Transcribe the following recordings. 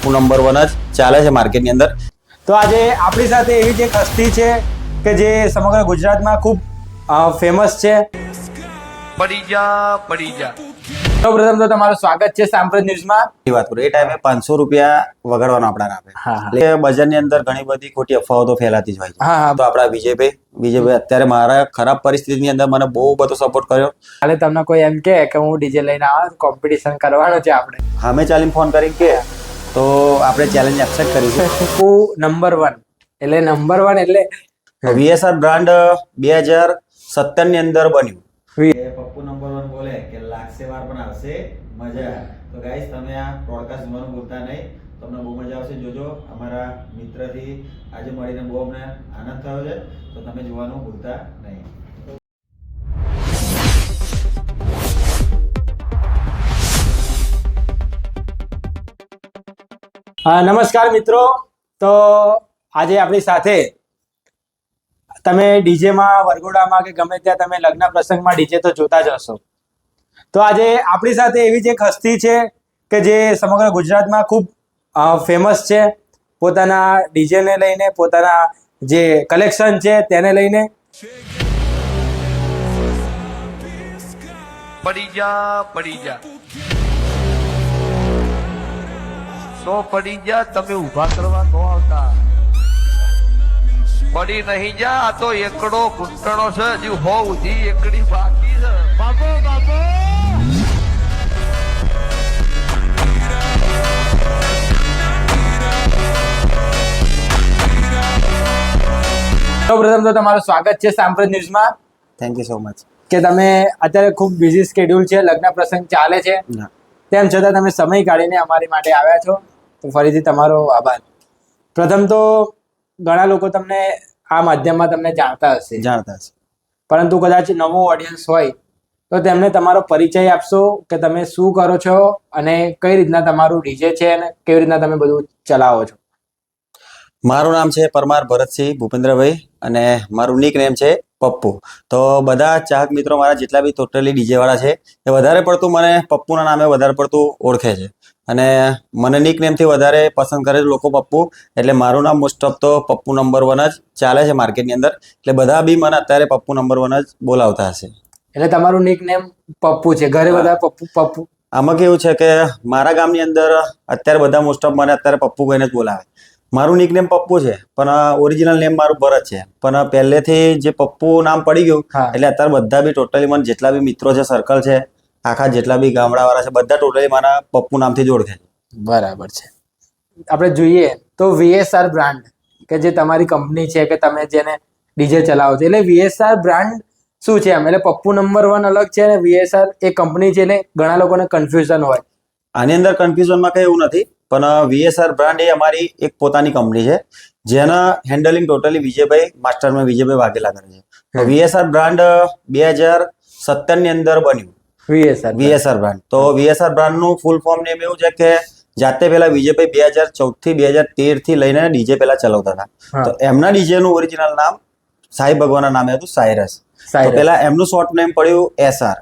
Pappu number 1 જ ચાલે છે માર્કેટની અંદર. તો આજે આપણી સાથે એવી જ એક હસ્તી છે કે જે સમગ્ર ગુજરાતમાં ખૂબ ફેમસ છે. પડી જા સૌપ્રથમ તો તમારું સ્વાગત છે સાંપ્રત ન્યૂઝમાં. એ વાત કરું એ ટાઈમે 500 રૂપિયા વગાડવાનો આપણા આપે. એટલે બજારની અંદર ઘણી બધી ખોટી અફવાઓ તો ફેલાતી જ હોય છે. તો આપણા વિજયભાઈ અત્યારે મારા ખરાબ પરિસ્થિતિની અંદર મને બહુ બધો સપોર્ટ કર્યો. કાલે તમને કોઈ એમ કે હું ડીજે લઈને આવું, કોમ્પિટિશન કરવાનો છે આપણે, સામે ચાલીને ફોન કરી કે તો આપણે ચેલેન્જ એક્સેપ્ટ કરીશું. પપ્પુ નંબર 1 એટલે નંબર 1 એટલે VSR બ્રાન્ડ 2017 ની અંદર બન્યું. પપ્પુ નંબર 1 બોલે કે લાગશે વાર પણ આવશે મજા. તો ગાઈસ તમે આ broadcast જોવાનું ભૂલતા નહીં. તમને બહુ મજા આવશે. જોજો અમારા મિત્રથી આજે મળીને બહુ અમને આનંદ થયો છે. તો તમે જોવાનું ભૂલતા નહીં. નમસ્કાર મિત્રો. તો આજે આપણી સાથે તમે ડીજેમાં, વરઘોડામાં કે ગમે ત્યાં તમે લગ્ન પ્રસંગમાં ડીજે તો જોતા જ હશો. તો આજે આપણી સાથે એવી જ એક હસ્તી છે કે જે સમગ્ર ગુજરાતમાં ખૂબ ફેમસ છે. પોતાના ડીજેને લઈને, પોતાના જે કલેક્શન છે તેને લઈને. પડી જા સો પડી જા, તમે ઊભા કરવા તો આવતા. પડી નહીં જા, આ તો એકડો ઘૂંટણો છે, હજુ હો ઉધી એકડી બાકી છે. બાપો સૌપ્રથમ તો તમારું સ્વાગત છે સાંપ્રત ન્યૂઝમાં. Thank you so much. કે તમે અત્યારે ખૂબ બિઝી સ્કેડ્યુલ છે, લગ્ન પ્રસંગ ચાલે છે, તેમ છતાં તમે સમય કાઢીને અમારી માટે આવ્યા છો. તો ફરીથી તમારો આભાર. પ્રથમ તો ઘણા લોકો તમને આ માધ્યમમાં તમને જાણતા હશે, પરંતુ કદાચ નવો ઓડિયન્સ હોય તો તેમને તમારો પરિચય આપશો કે તમે શું કરો છો અને કઈ રીતના તમારું ડીજે છે અને કેવી રીતના તમે બધું ચલાવો છો. મારું નામ છે પરમાર ભરતસિંહ ભૂપેન્દ્રભાઈ અને મારું નિક નેમ છે પપ્પુ. તો બધા ચાહક મિત્રો મારા જેટલા બી ટોટલી ડીજે વાળા છે એ વધારે પડતું મને પપ્પુના નામે વધારે પડતું ઓળખે છે અને મને નિક નેમથી વધારે પસંદ કરે છે લોકો પપ્પુ. એટલે મારું નામ મોસ્ટ ઓફ તો પપ્પુ નંબર 1 જ ચાલે છે માર્કેટની અંદર. એટલે બધા બી મને અત્યારે પપ્પુ નંબર 1 જ બોલાવતા હશે. એટલે તમારું નિક નેમ પપ્પુ છે, ઘરે બધા પપ્પુ. આમાં કેવું છે કે મારા ગામની અંદર અત્યારે બધા મોસ્ટ ઓફ મને અત્યારે પપ્પુ કહીને જ બોલાવે. મારું નિકનેમ પપ્પુ છે પણ ઓરિજિનલ નેમ મારું ભરત છે, પણ પહેલેથી જે પપ્પુ નામ પડી ગયું એટલે અત્યારે બધા બી ટોટલી મને જેટલા બી મિત્રો છે, સર્કલ છે, આખા જેટલા બી ગામડાવાળા છે, બધા ટોટલી મારા પપ્પુ નામથી જ ઓળખે છે. બરાબર છે. આપણે જોઈએ તો VSR બ્રાન્ડ કે જે તમારી કંપની છે કે તમે જેને ડીજે ચલાવો છો, એટલે VSR બ્રાન્ડ શું છે એમ? એટલે પપ્પુ નંબર 1 અલગ છે અને VSR એ કંપની છે, એટલે ઘણા લોકોને કન્ફ્યુઝન હોય. આની અંદર કન્ફ્યુઝનમાં કઈ એવું નથી, પણ VSR બ્રાન્ડ એ અમારી એક પોતાની કંપની છે જેના હેન્ડલિંગ ટોટલી વિજયભાઈ માસ્ટરમાં વિજયભાઈ વાઘેલા કરે છે. તો VSR બ્રાન્ડ 2017 ની અંદર બન્યું. VSR brand. તો VSR બ્રાન્ડનું ફૂલ ફોર્મ નેમ એવું છે કે જાતે પેલા વિજયભાઈ 2014 થી 2013 થી લઈને ડીજે પેલા ચલાવતા હતા. તો એમના ડીજે નું ઓરિજિનલ નામ સાઈ ભગવાનના નામે હતું, સાયરસ. તો પેલા એમનું શોર્ટ નેમ પડ્યું SR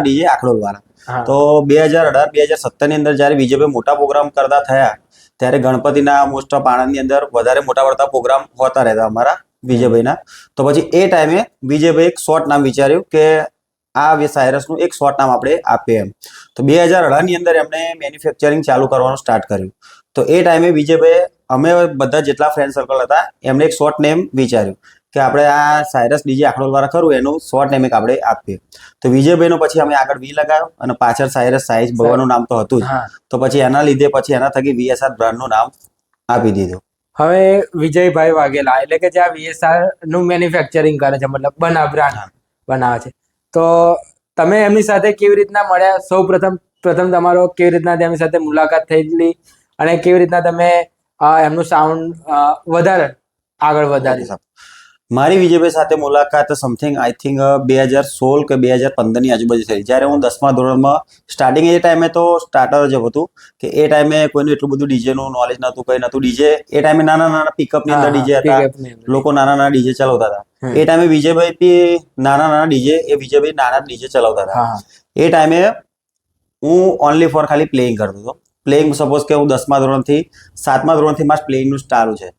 ડીજે આખડોલ વાળા. તો 2017 ની અંદર જયારે વિજયભાઈ મોટા પ્રોગ્રામ કરતા થયા ત્યારે ગણપતિના મોસ્ટ ઓફ આણંદની અંદર વધારે મોટા પડતા પ્રોગ્રામ હોતા રહેતા અમારા વિજયભાઈના. તો પછી એ ટાઈમે વિજયભાઈ એક શોર્ટ નામ વિચાર્યું કે આ સાયરસનું એક શોર્ટ નામ આપણે આપીએ એમ. તો 2018 ની અંદર એમણે મેન્યુફેક્ચરિંગ ચાલુ કરવાનું સ્ટાર્ટ કર્યું. તો એ ટાઈમે વિજયભાઈ અમે બધા જેટલા ફ્રેન્ડ સર્કલ હતા એમને એક શોર્ટ નેમ વિચાર્યું કે આપણે આ સાયરસ ડીજે આખડોલ વાળા ખરું એનું શોર્ટ નેમ એક આપણે આપીએ. તો વિજયભાઈનો પછી અમે આગળ વી લગાવ્યો અને પાછળ સાયરસ સાઈઝ ભગવાનનું નામ તો હતું જ. તો પછી એના લીધે પછી એના થકી VSR બ્રાન્ડનું નામ આપી દીધું. હવે વિજયભાઈ વાઘેલા એટલે કે જે આ VSR નું મેન્યુફેક્ચરિંગ કરે છે, મતલબ બનાવે છે. તો તમે એમની સાથે કેવી રીતના મળ્યા? પ્રથમ તમારો કેવી રીતના તેમની સાથે મુલાકાત થયેલી અને કેવી રીતના તમે એમનું સાઉન્ડ વધારે આગળ વધાર્યું? મારી વિજયભાઈ સાથે મુલાકાત સમથિંગ આઈ થિંક 2016 કે 2015 ની આજુબાજુ થઈ. જ્યારે હું 10મા ધોરણમાં સ્ટાર્ટિંગ એ ટાઈમે તો સ્ટાર્ટર જ હતું કે એ ટાઈમે કોઈનું એટલું બધું ડીજે નું નોલેજ નતું, કઈ નતું. ડીજે એ ટાઈમે નાના પિકઅપ ની અંદર ડીજે હતા, લોકો નાના ડીજે ચલાવતા હતા. એ ટાઈમે વિજયભાઈ બી નાના ડીજે ડીજે ચલાવતા હતા. એ ટાઈમે હું ઓનલી ફોર ખાલી પ્લેઇંગ કરતો હતો. પ્લેઇંગ સપોઝ કે હું 10મા ધોરણથી 7મા ધોરણથી મારા પ્લેઇંગનું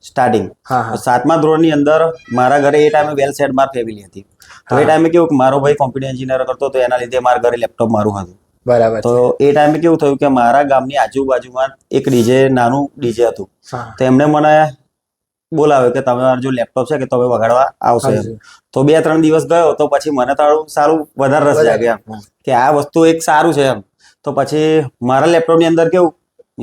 સ્ટાર્ટિંગ હા હા 7મા ધોરણની અંદર મારા ઘરે એ ટાઈમે વેલ સેટ માર ફેમિલી હતી. તો એ ટાઈમે કેવું કે મારો ભાઈ કોમ્પ્યુટર એન્જિનિયર કરતો તો એના લીધે મારા ઘરે લેપટોપ મારું હતું. બરાબર તો છે. એ ટાઈમે કેવું થયું કે મારા ગામની આજુબાજુમાં એક ડીજે નાનું ડીજે હતું. હા તો એમને મને બોલાવ્યો કે તમારું જો લેપટોપ છે કે તમે વગાડવા આવશો એમ. આવજો. તો 2-3 દિવસ ગયો તો પછી મને તો સારું વધારે રસ જાગ્યો એમ હા. કે આ વસ્તુ એક સારું છે એમ. તો પછી મારા લેપટોપની અંદર કેવું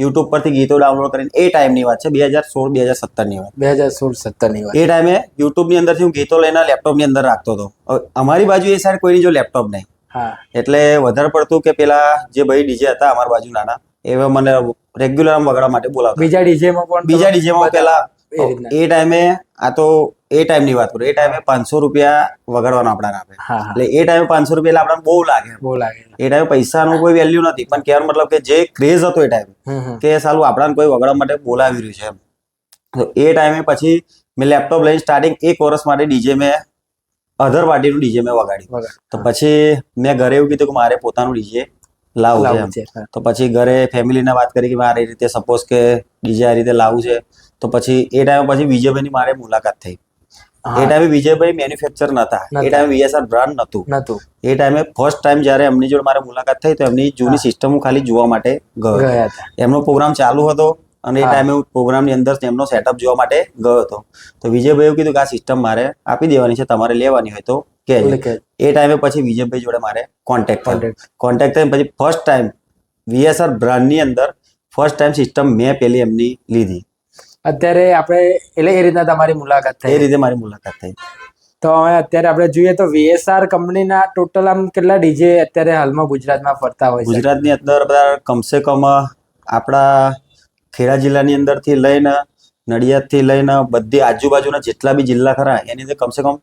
યુટ્યુબ પરથી ગીતો ડાઉનલોડ કરીને એ ટાઈમની વાત છે 2016-2017ની વાત. 2016-17 ની વાત. એ ટાઈમે યુટ્યુબની અંદરથી હું ગીતો લઈને લેપટોપની અંદર રાખતો હતો. હવે અમારી બાજુ એ સાઈડ કોઈની જો લેપટોપ નહીં હા એટલે વધારે પડતું કે પેલા જે ભાઈ ડીજે હતા અમારી બાજુ નાના એવા મને રેગ્યુલર આમ વગાડવા માટે બોલાવતા. બીજા ડીજેમાં પણ બીજા ડીજેમાં પેલા એ રીતના. એ ટાઈમે આ તો એ ટાઈમની વાત કરું. એ ટાઈમે 500 રૂપિયા વગાડવાનો આપણાને આપે. હા હા એટલે એ ટાઈમે 500 રૂપિયા એટલે આપણને બહુ લાગે. બહુ લાગે. એ ટાઈમે પૈસાનો કોઈ વેલ્યુ નથી પણ કહેવાનો મતલબ કે જે ક્રેઝ હતો એ ટાઈમે કે સાલું આપણાને કોઈ વગાડવા માટે બોલાવી રહ્યું છે એમ. તો એ ટાઈમે પછી મેં લેપટોપ લઈને સ્ટાર્ટિંગ 1 વર્ષ માટે ડીજે મેં અધર પાર્ટીનું ડીજે મેં વગાડ્યું. વગાડ. તો પછી મેં ઘરે એવું કીધું કે મારે પોતાનું ડીજે લાવવું છે લાવવું એમ. છે. હા. તો પછી ઘરે ફેમિલીને વાત કરી કે મારે એ રીતે સપોઝ કે ડીજે આ રીતે લાવવું છે. તો પછી એ ટાઈમે પછી વિજયભાઈની મારે મુલાકાત થઈ. એ હા. ટાઈમે વિજયભાઈ મેન્યુફેક્ચર નતા. એ નતા. ટાઈમે VSR બ્રાન્ડ નતું. નતું. એ ટાઈમે ફર્સ્ટ ટાઈમ જ્યારે એમની જોડે મારે મુલાકાત થઈ તો એમની જૂની હા. સિસ્ટમ હું ખાલી જોવા માટે ગયો. ગયા હતા. એમનો પ્રોગ્રામ ચાલુ હતો અને એ હા. ટાઈમે હું પ્રોગ્રામની અંદર એમનો સેટઅપ જોવા માટે ગયો હતો. તો વિજયભાઈ એવું કીધું કે આ સિસ્ટમ મારે આપી દેવાની છે, તમારે લેવાની હોય તો કહેજો. એટલે કે એ ટાઈમે પછી વિજયભાઈ જોડે મારે કોન્ટેક્ટ થયો. Contact. કોન્ટેક્ટ થઈને પછી ફર્સ્ટ ટાઈમ VSR બ્રાન્ડની અંદર ફર્સ્ટ ટાઈમ સિસ્ટમ મેં પેલી એમની લીધી. અત્યારે આપણે એટલે એ રીતના તમારી મુલાકાત એ થઈ. રીતે મારી મુલાકાત થઈ. તો હવે અત્યારે આપણે જોઈએ તો VSR કંપનીના ટોટલ આમ કેટલા ડીજે અત્યારે હાલમાં ગુજરાતમાં ફરતા હોય છે? ગુજરાતની અંદર બધા કમસે કમ આપણા ખેડા જિલ્લાની અંદરથી લઈને નડિયાદથી લઈને બધી આજુબાજુના જેટલા બી જિલ્લા ખરા એની અંદર કમસે કમ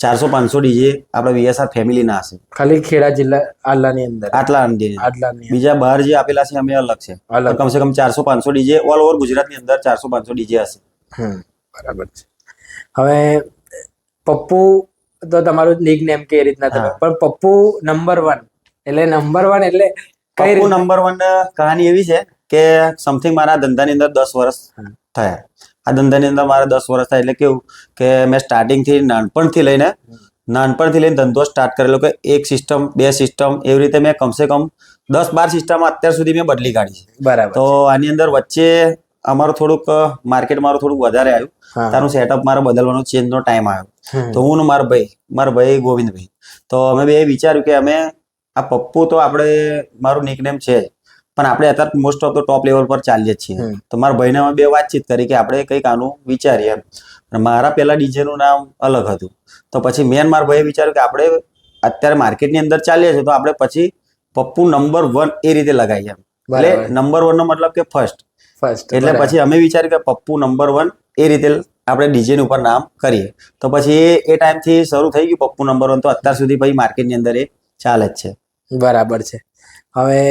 400-500 ડીજે આપણા VSR ફેમિલીના હશે. ખાલી ખેડા જિલ્લા આટલાની અંદર. આટલા ડીજે. આટલાની અંદર. બીજા બહાર જે આપેલા છે અમે અલગ છે. અલગ. તો કમસે કમ 400-500 ડીજે ઓલ ઓવર ગુજરાતની અંદર 400-500 ડીજે હશે. બરાબર છે. હવે પપ્પુ તો તમારું નિક નેમ કે એ રીતના તમે હા. પણ પપ્પુ નંબર 1 એટલે નંબર 1 એટલે કઈ પપ્પુ રીતે? નંબર 1 કહાની એવી છે કે સમથિંગ મારા ધંધાની અંદર 10 વર્ષ થયા. આ ધંધાની અંદર મારા 10 વર્ષ થાય એટલે કેવું કે મેં સ્ટાર્ટિંગથી નાનપણથી લઈને ધંધો સ્ટાર્ટ કરેલો કે એક સિસ્ટમ 2 સિસ્ટમ એવી રીતે મેં કમસે કમ 10-12 સિસ્ટમ અત્યાર સુધી મેં બદલી કાઢી છે. બરાબર. તો આની અંદર વચ્ચે અમારું થોડુંક માર્કેટ મારું થોડુંક વધારે આવ્યું. હા. તારું સેટઅપ મારે બદલવાનો ચેન્જનો ટાઈમ આવ્યો. તો હું ને મારા ભાઈ ગોવિંદભાઈ તો અમે બે વિચાર્યું કે અમે આ પપ્પુ તો આપણે મારું નિકનેમ છે જ પણ આપણે અત્યારે most of the top level પર ચાલીએ જ છીએ. તો મારા ભાઈને અમે બે વાતચીત કરી કે આપણે કંઈક આનું વિચારીએ એમ. અને મારા પહેલા ડીજેનું નામ અલગ હતું. તો પછી મેં મારા ભાઈએ વિચાર્યું કે આપણે અત્યારે માર્કેટની અંદર ચાલીએ છીએ તો આપણે પછી પપ્પુ નંબર 1 એ રીતે લગાવીએ એમ. એટલે બરાબર. નંબર 1 નો મતલબ કે ફર્સ્ટ. એટલે પછી અમે વિચાર્યું કે પપ્પુ નંબર 1 એ રીતે આપણે ડીજે ઉપર નામ કરીએ. તો પછી એ ટાઈમથી શરૂ થઈ ગયું પપ્પુ નંબર 1 તો અત્યાર સુધી પછી માર્કેટની અંદર એ ચાલે જ છે. બરાબર છે. હવે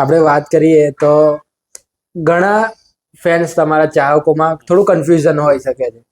આપણે વાત કરીએ તો ઘણા ફેન્સ તમારા ચાહકોમાં થોડું કન્ફ્યુઝન હોઈ શકે છે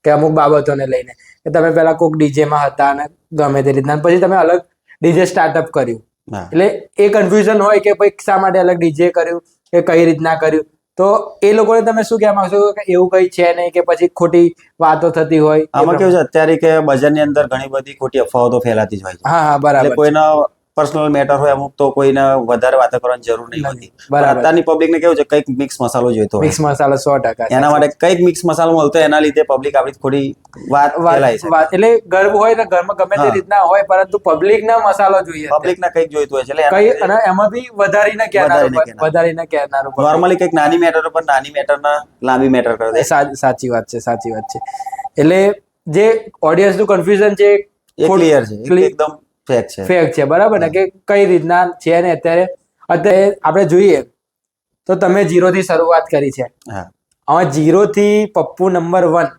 કે અમુક બાબતોને લઈને કે તમે પેલા કોઈક ડીજેમાં હતા અને ગમે તે રીતના પછી તમે અલગ ડીજે સ્ટાર્ટઅપ કર્યું. હા. એટલે એ કન્ફ્યુઝન હોય કે ભાઈ શા માટે અલગ ડીજે કર્યું કે કઈ રીતના કર્યું. તો એ લોકોને તમે શું કહેવા માંગશો કે એવું કઈ છે નહીં કે પછી ખોટી વાતો થતી હોય? આમાં કેવું છે અત્યારે કે બજારની અંદર ઘણી બધી ખોટી અફવાઓ તો ફેલાતી જ હોય છે. હા હા એટલે બરાબર. કોઈના પર્સનલ મેટર હોય અમુક તો કોઈને વધારે વાતો કરવાની જરૂર નહીં હોતી. પણ બરાબર. અત્યારની પબ્લિકને કેવું છે કંઈક મિક્સ મસાલો જોઈતો હોય. મિક્સ મસાલા 100%. એના માટે કંઈક મિક્સ મસાલો મળતો એના લીધે પબ્લિક આપણી ખોટી વાત ફેલાય છે. એટલે ગર્વ હોય ને ઘરમાં ગમે તે હા. રીતના હોય પરંતુ પબ્લિક ના મસાલો જોઈએ પબ્લિકને કંઈક જોઈતું હોય છે એટલે કઈ અને એમાં બી વધારીને કહેનારું વધારીને વધારીને કહેનારું public. નોર્મલી કંઈક નાની મેટર ઉપર નાની મેટરના લાંબી મેટર કરી દે. સાચી વાત છે. એટલે જે ઓડિયન્સ નું કન્ફ્યુઝન છે એ ક્લિયર છે એકદમ ફેક્ટ છે. ફેક છે બરાબર ને કે કઈ રીતના છે ને અત્યારે આપણે જોઈએ તો તમે 0 થી શરૂઆત કરી છે. હા. હવે 0 થી પપ્પુ નંબર 1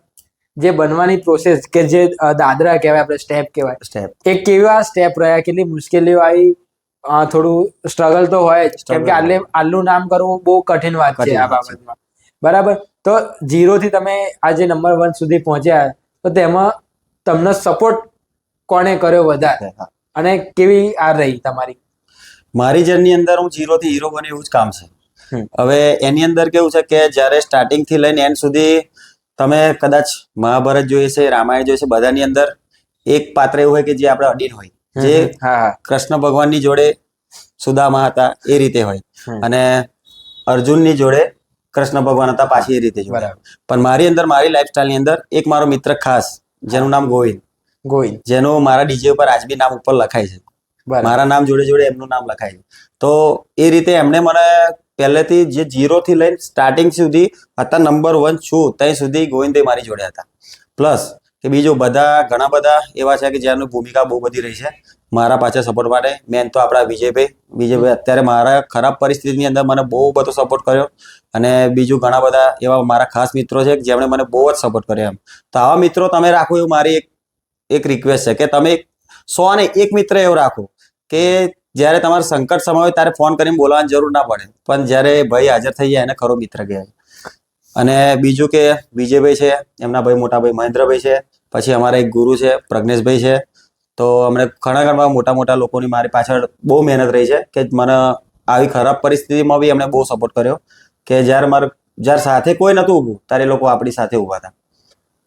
જે બનવાની પ્રોસેસ કે જે દાદરા કહેવાય આપણે સ્ટેપ કહેવાય સ્ટેપ એ કેવા સ્ટેપ રહ્યા કેટલી મુશ્કેલીઓ આવી થોડું સ્ટ્રગલ તો હોય જ કેમ કે આટલું નામ કરવું બહુ કઠિન વાત છે આ બાબતમાં બરાબર. તો 0 થી તમે આજે નંબર 1 સુધી પહોંચ્યા તો તેમાં તમને સપોર્ટ કોણે કર્યો વધારે અને કેવી આ રહી તમારી? મારી જર્ની અંદર હું 0 થી હીરો બને એવું જ કામ છે. હમ. હવે એની અંદર કેવું છે કે જ્યારે સ્ટાર્ટિંગ થી લઈને એન્ડ સુધી તમે કદાચ મહાભારત જોઈએ છે, રામાયણ જોઈએ છે, બધાની અંદર એક પાત્ર એવું હોય કે જે આપણે અડીન હોય, જે હા કૃષ્ણ ભગવાનની જોડે સુદામા હતા એ રીતે હોય, હમ. અને અર્જુનની જોડે કૃષ્ણ ભગવાન હતા પાછી એ રીતે જોડે. બરાબર. પણ મારી અંદર મારી લાઈફસ્ટાઈલની અંદર એક મારો મિત્ર ખાસ જેનું નામ ગોવિંદ, ગોવિંદ. જેનું મારા ડીજે ઉપર આજ બી નામ ઉપર લખાય છે. બરાબર. મારા નામ જોડે જોડે એમનું નામ લખાય છે. તો એ રીતે એમણે મને પહેલેથી જે 0 થી લઈને સ્ટાર્ટિંગ સુધી અત્યારે નંબર 1 છું ત્યાં સુધી ગોવિંદભાઈ મારી જોડે હતા. પ્લસ કે બીજું ઘણા બધા એવા છે કે જેની ભૂમિકા બહુ બધી રહી છે મારા પાછળ સપોર્ટ માટે. મેન તો આપણા વિજયભાઈ અત્યારે મારા ખરાબ પરિસ્થિતિની અંદર મને બહુ બધો સપોર્ટ કર્યો, અને બીજું ઘણા બધા એવા મારા ખાસ મિત્રો છે જેમણે મને બહુ જ સપોર્ટ કર્યો. એમ તો આવા મિત્રો તમે રાખો એવું મારી એક રિક્વેસ્ટ છે કે તમે 100 ને 1 મિત્ર એવું રાખો કે જ્યારે તમારે સંકટ સમય હોય ત્યારે ફોન કરીને બોલાવવાની જરૂર ના પડે, પણ જ્યારે ભાઈ હાજર થઈ જાય એને ખરો મિત્ર કહેવાય. અને બીજું કે વિજયભાઈ છે, એમના ભાઈ મોટા ભાઈ મહેન્દ્રભાઈ છે, પછી અમારા એક ગુરુ છે પ્રજ્ઞેશભાઈ છે. તો અમને ઘણા મોટા મોટા લોકોની મારી પાછળ બહુ મહેનત રહી છે કે મને આવી ખરાબ પરિસ્થિતિમાં બી એમને બહુ સપોર્ટ કર્યો કે જ્યારે સાથે કોઈ નતું ઊભું ત્યારે એ લોકો આપણી સાથે ઊભા હતા.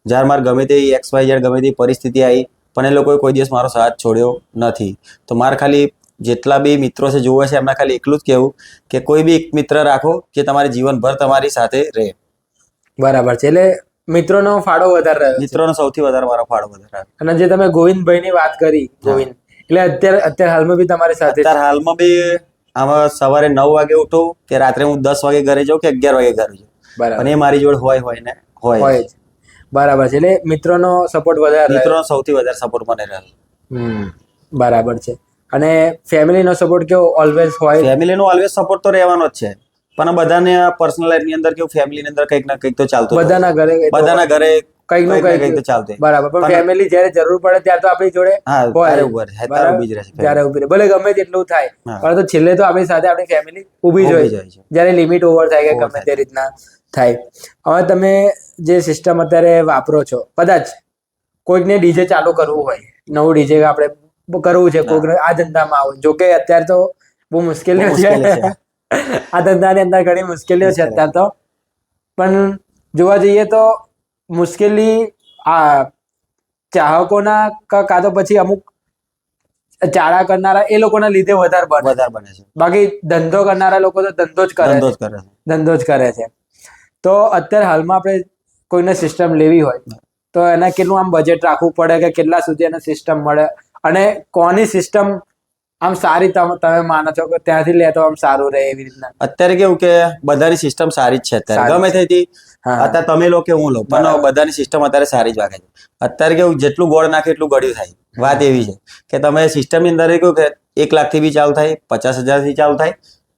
જ્યારે મારે ગમે તે XYZ ગમે તે પરિસ્થિતિ આવી પણ એ લોકોએ કોઈ દિવસ મારો સાથ છોડ્યો નથી. તો મારે ખાલી જેટલા બી મિત્રો છે જોવે છે એમના ખાલી એટલું જ કહેવું કે કોઈ બી એક મિત્ર રાખો જે તમારી જીવનભર તમારી સાથે રહે. બરાબર છે. એટલે મિત્રોનો ફાળો વધારે રહ્યો છે. મિત્રોનો સૌથી વધારે મારો ફાળો વધારે. અને જે તમે ગોવિંદભાઈની વાત કરી, ગોવિંદ એટલે અત્યારે હાલમાં બી તમારી સાથે છે? અત્યારે હાલમાં બી આમાં સવારે 9 વાગે ઉઠું કે રાત્રે હું 10 વાગે ઘરે જાઉં કે 11 વાગે ઘરે જાઉં, બરાબર. પણ એ મારી જોડે હોય ને હોય જ. બરાબર છે. એટલે મિત્રોનો સપોર્ટ વધારે રહ્યો. મિત્રોનો સૌથી વધારે સપોર્ટ મને રહ્યો. બરાબર છે. અને ફેમિલીનો સપોર્ટ કેવો ઓલવેઝ હોય? ફેમિલીનો ઓલવેઝ સપોર્ટ તો રહેવાનો જ છે, પણ બધાને પર્સનલ લાઈફની અંદર કેવું ફેમિલીની અંદર કંઈક ના કંઈક તો ચાલતું હોય. બધાના ઘરે કંઈક ના કંઈક તો ચાલતું હોય. બરાબર. પણ ફેમિલી જ્યારે જરૂર પડે ત્યારે તો આપણી જોડે હા હોય. ત્યારે ઉભા રહે, ત્યારે ઊભી જ રહે છે. ત્યારે ઊભી રહે. ભલે ગમે તેટલું થાય પરંતુ છેલ્લે તો આપણી સાથે આપણી ફેમિલી ઊભી જ ઊભી હોય જાય છે. જ્યારે લિમિટ ઓવર થાય કે ગમે તે રીતના થાય. હવે તમે જે સિસ્ટમ અત્યારે વાપરો છો, કદાચ કોઈકને ડીજે ચાલુ કરવું હોય, નવું ડીજે આપણે કરવું છે, કોઈક આ ધંધામાં આવો, જોકે અત્યારે તો બહુ મુશ્કેલીઓ છે. આ ધંધાની અંદર ઘણી મુશ્કેલીઓ છે અત્યારે તો, પણ જોવા જઈએ તો મુશ્કેલી આ ચાહકોના કાં તો પછી અમુક ચાળા કરનારા એ લોકોના લીધે વધારે બને છે. બાકી ધંધો કરનારા લોકો તો ધંધો જ કરે છે. તો અત્યારે હાલમાં આપણે કોઈને સિસ્ટમ લેવી હોય તો એના કેટલું આમ બજેટ રાખવું પડે કે કેટલા સુધી એને સિસ્ટમ મળે, અને કોની સિસ્ટમ આમ સારી તમે માનો છો કે ત્યાંથી લે તો આમ સારું રહે એવી રીતના? અત્યારે કેવું કે બધાની સિસ્ટમ સારી જ છે અત્યારે, ગમે તેથી અત્યારે તમે લો કે હું લો, પણ બધાની સિસ્ટમ અત્યારે સારી જ વાગે છે. અત્યારે કેવું જેટલું ગોળ નાખે એટલું ગળ્યું થાય. વાત એવી છે કે તમે સિસ્ટમની અંદર કેવું કે 1 લાખથી બી ચાલુ થાય, 50,000 થી ચાલુ થાય,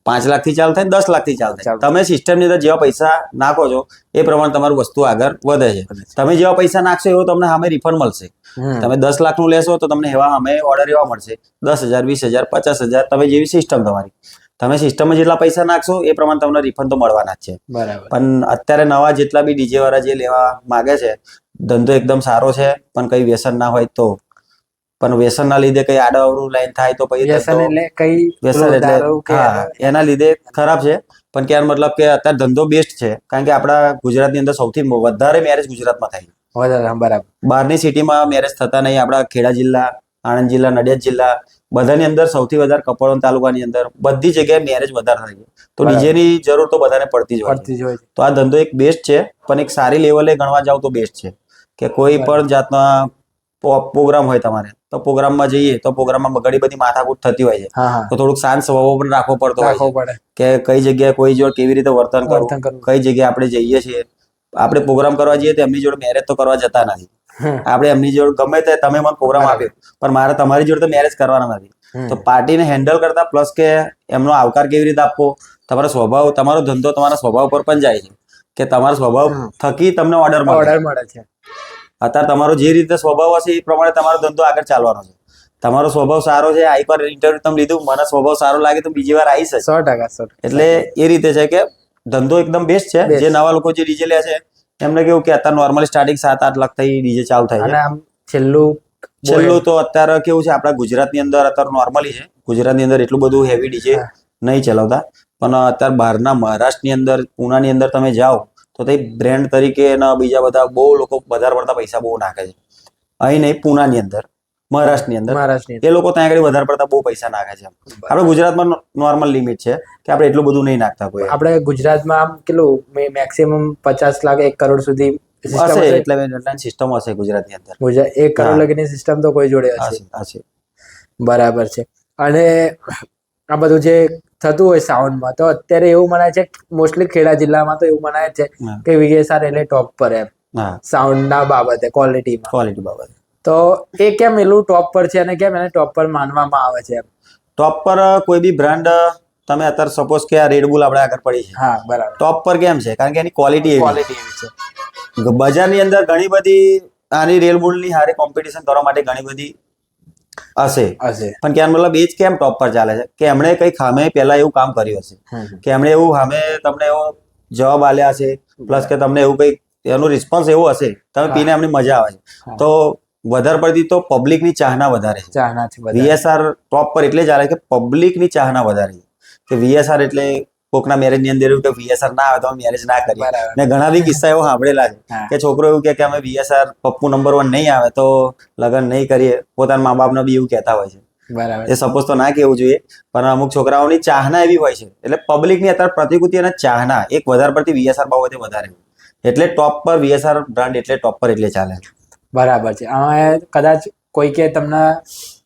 5 લાખથી ચાલુ થાય, 10 લાખથી ચાલુ થાય. તમે સિસ્ટમની અંદર જેવા પૈસા નાખો છો એ પ્રમાણે તમારું વસ્તુ આગળ વધે છે. તમે જેવા પૈસા નાખશો એવો તમને સામે રિફંડ મળશે. તમે 10 લાખનું લેશો તો તમને એવા સામે ઓર્ડર એવા મળશે 10,000, 20,000, 50,000, તમે જેવી સિસ્ટમ તમારી. તમે સિસ્ટમમાં જેટલા પૈસા નાખશો એ પ્રમાણે તમને રિફંડ તો મળવાના જ છે. બરાબર. પણ અત્યારે નવા જેટલા બી ડીજે વાળા જે લેવા માંગે છે, ધંધો એકદમ સારો છે, પણ કઈ વ્યસન ના હોય તો. પણ વ્યસન ના લીધે કઈ આડાઅવળું લાઈન થાય તો પછી વ્યસન એટલે એના લીધે ખરાબ છે. પણ ક્યાં મતલબ કે અત્યારે ધંધો બેસ્ટ છે, કારણ કે આપણા ગુજરાતની અંદર સૌથી વધારે મેરેજ ગુજરાતમાં થાય. બરાબર. બહારની સિટીમાં મેરેજ થતા નહીં. આપણા ખેડા જિલ્લા, આણંદ જિલ્લા, નડિયાદ જિલ્લા બધાની અંદર સૌથી વધારે કપડવંજ તાલુકાની અંદર બધી જગ્યાએ મેરેજ વધારે થાય છે. તો ડીજેની જરૂર તો બધાને પડતી જ હોય. તો આ ધંધો એક બેસ્ટ છે, પણ એક સારી લેવલે ગણવા જાવ તો બેસ્ટ છે કે કોઈ પણ જાતના પ્રોગ્રામ હોય તમારે તો પ્રોગ્રામમાં જઈએ તો પ્રોગ્રામમાં ઘણી બધી માથાકૂટ થતી હોય છે. તો થોડુંક શાંત સ્વભાવ પણ રાખવો પડતો હોય છે કે કઈ જગ્યાએ કોઈ જોડે કેવી રીતે વર્તન કરવું, કઈ જગ્યાએ આપણે જઈએ છીએ. આપણે પ્રોગ્રામ કરવા જઈએ તો એમની જોડે મેરેજ તો કરવા જતા નથી. આપણે એમની જોડે ગમે તે તમે મને પ્રોગ્રામ આપ્યો પણ મારે તમારી જોડે તો મેરેજ કરવાના નથી. તો પાર્ટીને હેન્ડલ કરતા પ્લસ કે એમનો આવકાર કેવી રીતે આપવો, તમારો સ્વભાવ, તમારો ધંધો તમારા સ્વભાવ પર પણ જાય છે કે તમારો સ્વભાવ થકી તમને ઓર્ડર મળે છે. અત્યારે તમારો જે રીતે સ્વભાવ હશે એ પ્રમાણે તમારો ધંધો આગળ ચાલવાનો છે. તમારો સ્વભાવ સારો છે, આ પર ઇન્ટરવ્યુ તમે લીધું, મને સ્વભાવ સારો લાગે તો બીજી વાર આવીશ. 100%. એટલે એ રીતે છે કે ધંધો એકદમ બેસ્ટ છે. જે નવા લોકો જે ડીજે લે છે એમને કેવું કે અત્યારે નોર્મલી સ્ટાર્ટિંગ 7-8 લાખ થી ડીજે ચાલુ થાય છે. છેલ્લું તો અત્યારે કેવું છે આપણા ગુજરાતની અંદર અત્યારે નોર્મલી છે. ગુજરાતની અંદર એટલું બધું હેવી ડીજે નહીં ચલાવતા. પણ અત્યારે બહારના મહારાષ્ટ્રની અંદર પુનાની અંદર તમે જાઓ તો તે બ્રેન્ડ તરીકે અને બીજા બધા બહુ લોકો વધારે પડતા પૈસા બહુ નાખે છે. અહીં નહીં, પુનાની અંદર, મહારાષ્ટ્રની અંદર મહારાષ્ટ્રની એ લોકો ત્યાં આગળ વધારે પડતા બહુ પૈસા નાખે છે. આપણે ગુજરાતમાં નોર્મલ લિમિટ છે કે આપણે એટલું બધું નહીં નાખતા કોઈ. આપણે ગુજરાતમાં આમ કેટલું મેક્સિમમ 50 લાખ 1 કરોડ સુધી system હશે, હશે. એટલે સિસ્ટમ હશે ગુજરાતની અંદર. 1 કરોડ હા. લગીની સિસ્ટમ તો કોઈ જોડે હશે. હશે. બરાબર છે. અને આ બધું જે થતું હોય સાઉન્ડમાં, તો અત્યારે એવું મનાય છે મોસ્ટલી ખેડા જિલ્લામાં તો એવું મનાય છે હા. કે VSR એટલે ટોપ પર એમ હા, સાઉન્ડના બાબતે, ક્વોલિટીમાં. ક્વોલિટી બાબતે. તો એ કેમ એટલું ટોપ પર છે અને કેમ એને ટોપ પર માનવામાં આવે છે એમ? ટોપ પર કોઈ બી બ્રાન્ડ તમે અત્યારે સપોઝ કે આ રેડબુલ આપણે આગળ પડી છે, હા, બરાબર. ટોપ પર કેમ છે? કારણ કે એની ક્વોલિટી એવી ક્વોલિટી એવી છે. છે. બજારની અંદર ઘણી બધી આની રેડબુલની હારે કોમ્પિટિશન કરવા માટે ઘણી બધી હશે, હશે. પણ ક્યાં મતલબ એ જ કેમ ટોપ પર ચાલે છે કે એમણે કઈ ખામે પહેલા એવું કામ કર્યું હશે કે એમણે એવું સામે તમને એવો જવાબ આલ્યા હશે, પ્લસ કે તમને એવું કઈ એનો રિસ્પોન્સ એવો હશે, તમે પીને એમને મજા આવે છે. હા. તો વધારે પડતી તો પબ્લિકની ચાહના વધારે છે. ચાહનાથી વધારે. VSR ટોપ પર એટલે ચાલે કે પબ્લિકની ચાહના વધારે છે કે VSR એટલે કોકના મેરેજની અંદર એવું કે VSR ના આવે તો અમે મેરેજ ના કરીએ. બરાબર. મેં ઘણા બી કિસ્સા એવો સાંભળેલા છે હા. કે છોકરો એવું કે અમે VSR પપ્પુ નંબર 1 નહીં આવે તો લગ્ન નહીં કરીએ. પોતાના મા બાપને બી એવું કહેતા હોય છે. બરાબર. એ સપોઝ તો ના કેવું જોઈએ, પણ અમુક છોકરાઓની ચાહના એવી હોય છે. એટલે પબ્લિકની અત્યારે પ્રતિકૃતિ અને ચાહના એક વધારે પડતી VSR બાબતે વધારે, એટલે ટોપ પર VSR બ્રાન્ડ એટલે ટોપ પર એટલે ચાલે. બરાબર છે. હવે કદાચ કોઈ કે તમને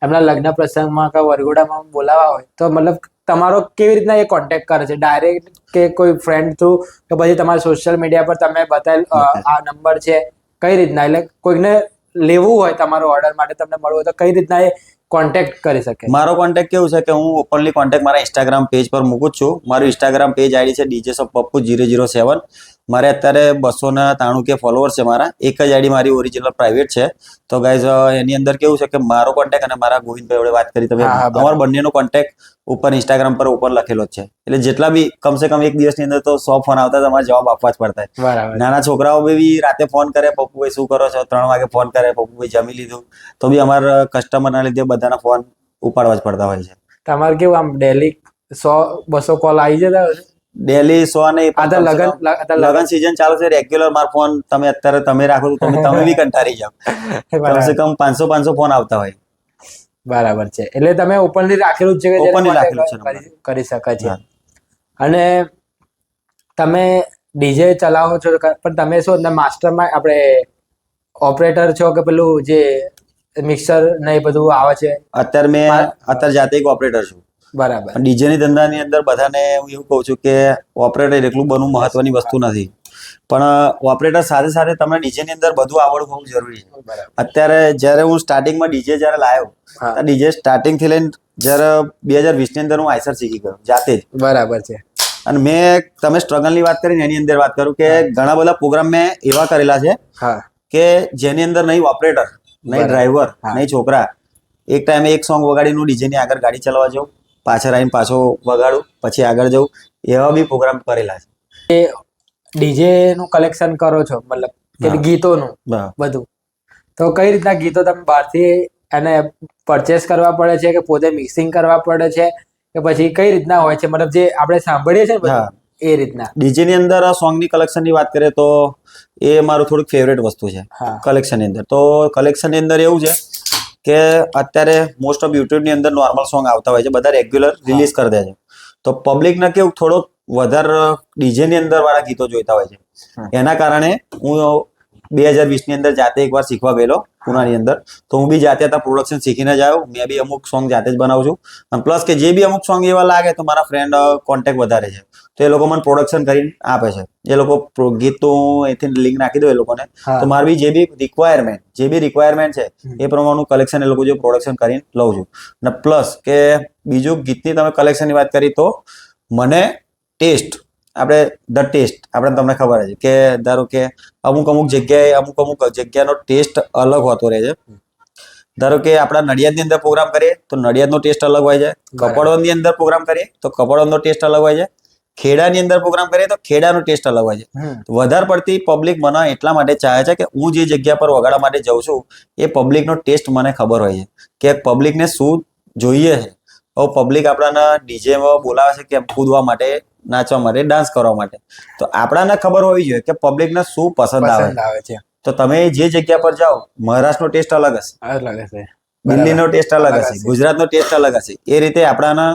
એમના લગ્ન પ્રસંગમાં કે વરઘોડામાં બોલાવા હોય તો મતલબ તમારો કેવી રીતના એ કોન્ટેક્ટ કરે છે? ડાયરેક્ટ કે કોઈ ફ્રેન્ડ થ્રુ, કે પછી તમારા સોશિયલ મીડિયા પર તમે બતાવેલ આ નંબર છે, કઈ રીતના? એટલે કોઈને લેવું હોય તમારો ઓર્ડર માટે, તમને મળવું હોય તો કઈ રીતના એ કોન્ટેક્ટ કરી શકે? મારો કોન્ટેક્ટ કેવું છે કે હું ઓપનલી કોન્ટેક્ટ મારા ઇન્સ્ટાગ્રામ પેજ પર મૂકું જ છું. મારું ઇન્સ્ટાગ્રામ પેજ આઈડી છે DJs of Pappu 007. મારે અત્યારે 293 ફોલોઅર્સ છે મારા. એક જ આઈડી મારી ઓરિજિનલ પ્રાઇવેટ છે. તો ગાઈઝ એની અંદર કેવું છે કે મારો કોન્ટેક્ટ અને મારા ગોવિંદભાઈ જોડે વાત કરી તમે, હા, હા, બરાબર. અમારો બંનેનો કોન્ટેક્ટ ઉપર ઇન્સ્ટાગ્રામ પર ઓપન લખેલો જ છે. એટલે જેટલા બી કમસે કમ એક દિવસની અંદર તો 100 ફોન આવતા તમારે જવાબ આપવા જ પડતા. બરાબર. નાના છોકરાઓ બી રાતે ફોન કરે, પપ્પુભાઈ શું કરો છો? 3 વાગે ફોન કરે, પપ્પુભાઈ જમી લીધું? તો બી અમારા કસ્ટમરના લીધે બધાના ફોન ઉપાડવા જ પડતા હોય છે. તમારે કેવું આમ ડેલી 100-200 કોલ આવી જતા હોય? ડેલી 100 નહીં, આ તો પણ કમસે લગન કમ લગન સીઝન ચાલુ છે, રેગ્યુલર મારો ફોન તમે અત્યારે તમે રાખો તો તમે બી કંટાળી જાઓ. કમસે કમ 500 ફોન આવતા હોય. બરાબર છે. એટલે તમે ઓપનલી રાખેલું જ છે કે Openly જેને રાખેલું છે કરી શકે છે. હા. અને તમે ડીજે ચલાવો છો, પણ તમે શું માસ્ટરમાં આપણે ઓપરેટર છો કે પેલું જે મિક્સર ને એ બધું આવે છે? અત્યારે મેં અત્યારે જાતે એક ઓપરેટર છું. બરાબર. ડીજે ની ધંધાની અંદર બધાને હું એવું કહું છું કે ઓપરેટર એટલું બનવું મહત્વની વસ્તુ નથી, પણ ઓપરેટર સાથે સાથે તમને ડીજે ની અંદર બધું આવડવું બહુ જરૂરી છે. બરાબર. અત્યારે જ્યારે હું સ્ટાર્ટિંગમાં ડીજે જ્યારે લાવ્યો, હા. ડીજે સ્ટાર્ટિંગ થી લઈને જ્યારે 2020 ની અંદર હું આઈસર શીખી ગયો જાતે જ. બરાબર છે. અને મેં તમે સ્ટ્રગલ ની વાત કરીને એની અંદર વાત કરું કે ઘણા બધા પ્રોગ્રામ મેં એવા કરેલા છે હા. કે જેની અંદર નહીં ઓપરેટર, નહીં બરાબર. ડ્રાઈવર, હા. નહીં છોકરા, એક ટાઈમે એક સોંગ વગાડીને ડીજે ની આગળ ગાડી ચલાવવા જાઉં, પાછળ આવીને પાછો વગાડું, પછી આગળ જવું, એવા બી પ્રોગ્રામ કરેલા છે. ડીજે નું કલેક્શન કરો છો, મતલબ કે હા. ગીતોનું બરાબર. બધું, તો કઈ રીતના ગીતો તમે બહારથી એને પરચેસ કરવા પડે છે કે પોતે મિક્સિંગ કરવા પડે છે કે પછી કઈ રીતના હોય છે? મતલબ જે આપણે સાંભળીએ છીએ ને બધું, હા. એ રીતના. ડીજે ની અંદર સોંગ ની કલેક્શન ની વાત કરીએ તો એ મારું થોડુંક ફેવરેટ વસ્તુ છે હા. કલેક્શન ની અંદર. તો કલેક્શન ની અંદર એવું છે કે અત્યારે મોસ્ટ ઓફ યુટ્યુબ ની અંદર નોર્મલ સોંગ આવતા હોય છે, બધા રેગ્યુલર રિલીઝ કરી દે છે. તો પબ્લિક ને કેવું થોડોક વધારે ડીજે ની અંદર વાળા ગીતો જોઈતા હોય છે. એના કારણે હું 2020 ની અંદર જાતે એકવાર શીખવા ગયેલો પુનાની અંદર. તો હું બી જાતે હતા પ્રોડક્શન શીખીને જ આવ્યો. મેં બી અમુક સોંગ જાતે જ બનાવું છું. અને પ્લસ કે જે બી અમુક સોંગ એવા લાગે તો મારા ફ્રેન્ડ કોન્ટેક્ટ વધારે છે, તો એ લોકો મને પ્રોડક્શન કરીને આપે છે. એ લોકો ગીત તો હું અહીંથી લિંક નાખી દઉં એ લોકોને, હા. તો મારી બી જે બી રિક્વાયરમેન્ટ છે એ પ્રમાણેનું કલેક્શન એ લોકો જે પ્રોડક્શન કરીને લઉં છું. અને પ્લસ કે બીજું ગીતની તમે કલેક્શનની વાત કરી તો મને ટેસ્ટ, આપણે તમને ખબર છે કે ધારો કે અમુક જગ્યાએ અમુક જગ્યાનો ટેસ્ટ અલગ હોતો રહે છે. ધારો કે આપણા નડિયાદની અંદર પ્રોગ્રામ કરીએ તો નડિયાદનો ટેસ્ટ અલગ હોય છે, કપડવંજની અંદર પ્રોગ્રામ કરીએ તો કપડવંજનો ટેસ્ટ અલગ હોય છે, ખેડાની અંદર પ્રોગ્રામ કરીએ તો ખેડાનો ટેસ્ટ અલગ હોય છે. વધારે પડતી પબ્લિક મને એટલા માટે ચાહે છે કે હું જે જગ્યા પર વગાડવા માટે જઉં છું એ પબ્લિકનો ટેસ્ટ મને ખબર હોય છે કે પબ્લિકને શું જોઈએ છે, હવે પબ્લિક આપણાને ડીજેમાં બોલાવે છે કે કૂદવા માટે, નાચવા માટે, ડાન્સ કરવા માટે. તો આપણાને ખબર હોવી જોઈએ કે પબ્લિકને શું પસંદ આવે. પસંદ આવે છે. તો તમે જે જગ્યા પર જાઓ, મહારાષ્ટ્રનો ટેસ્ટ અલગ હશે, અલગ હશે, દિલ્હીનો ટેસ્ટ અલગ અલગ હશે, હશે. ગુજરાતનો ટેસ્ટ અલગ હશે. એ રીતે આપણાને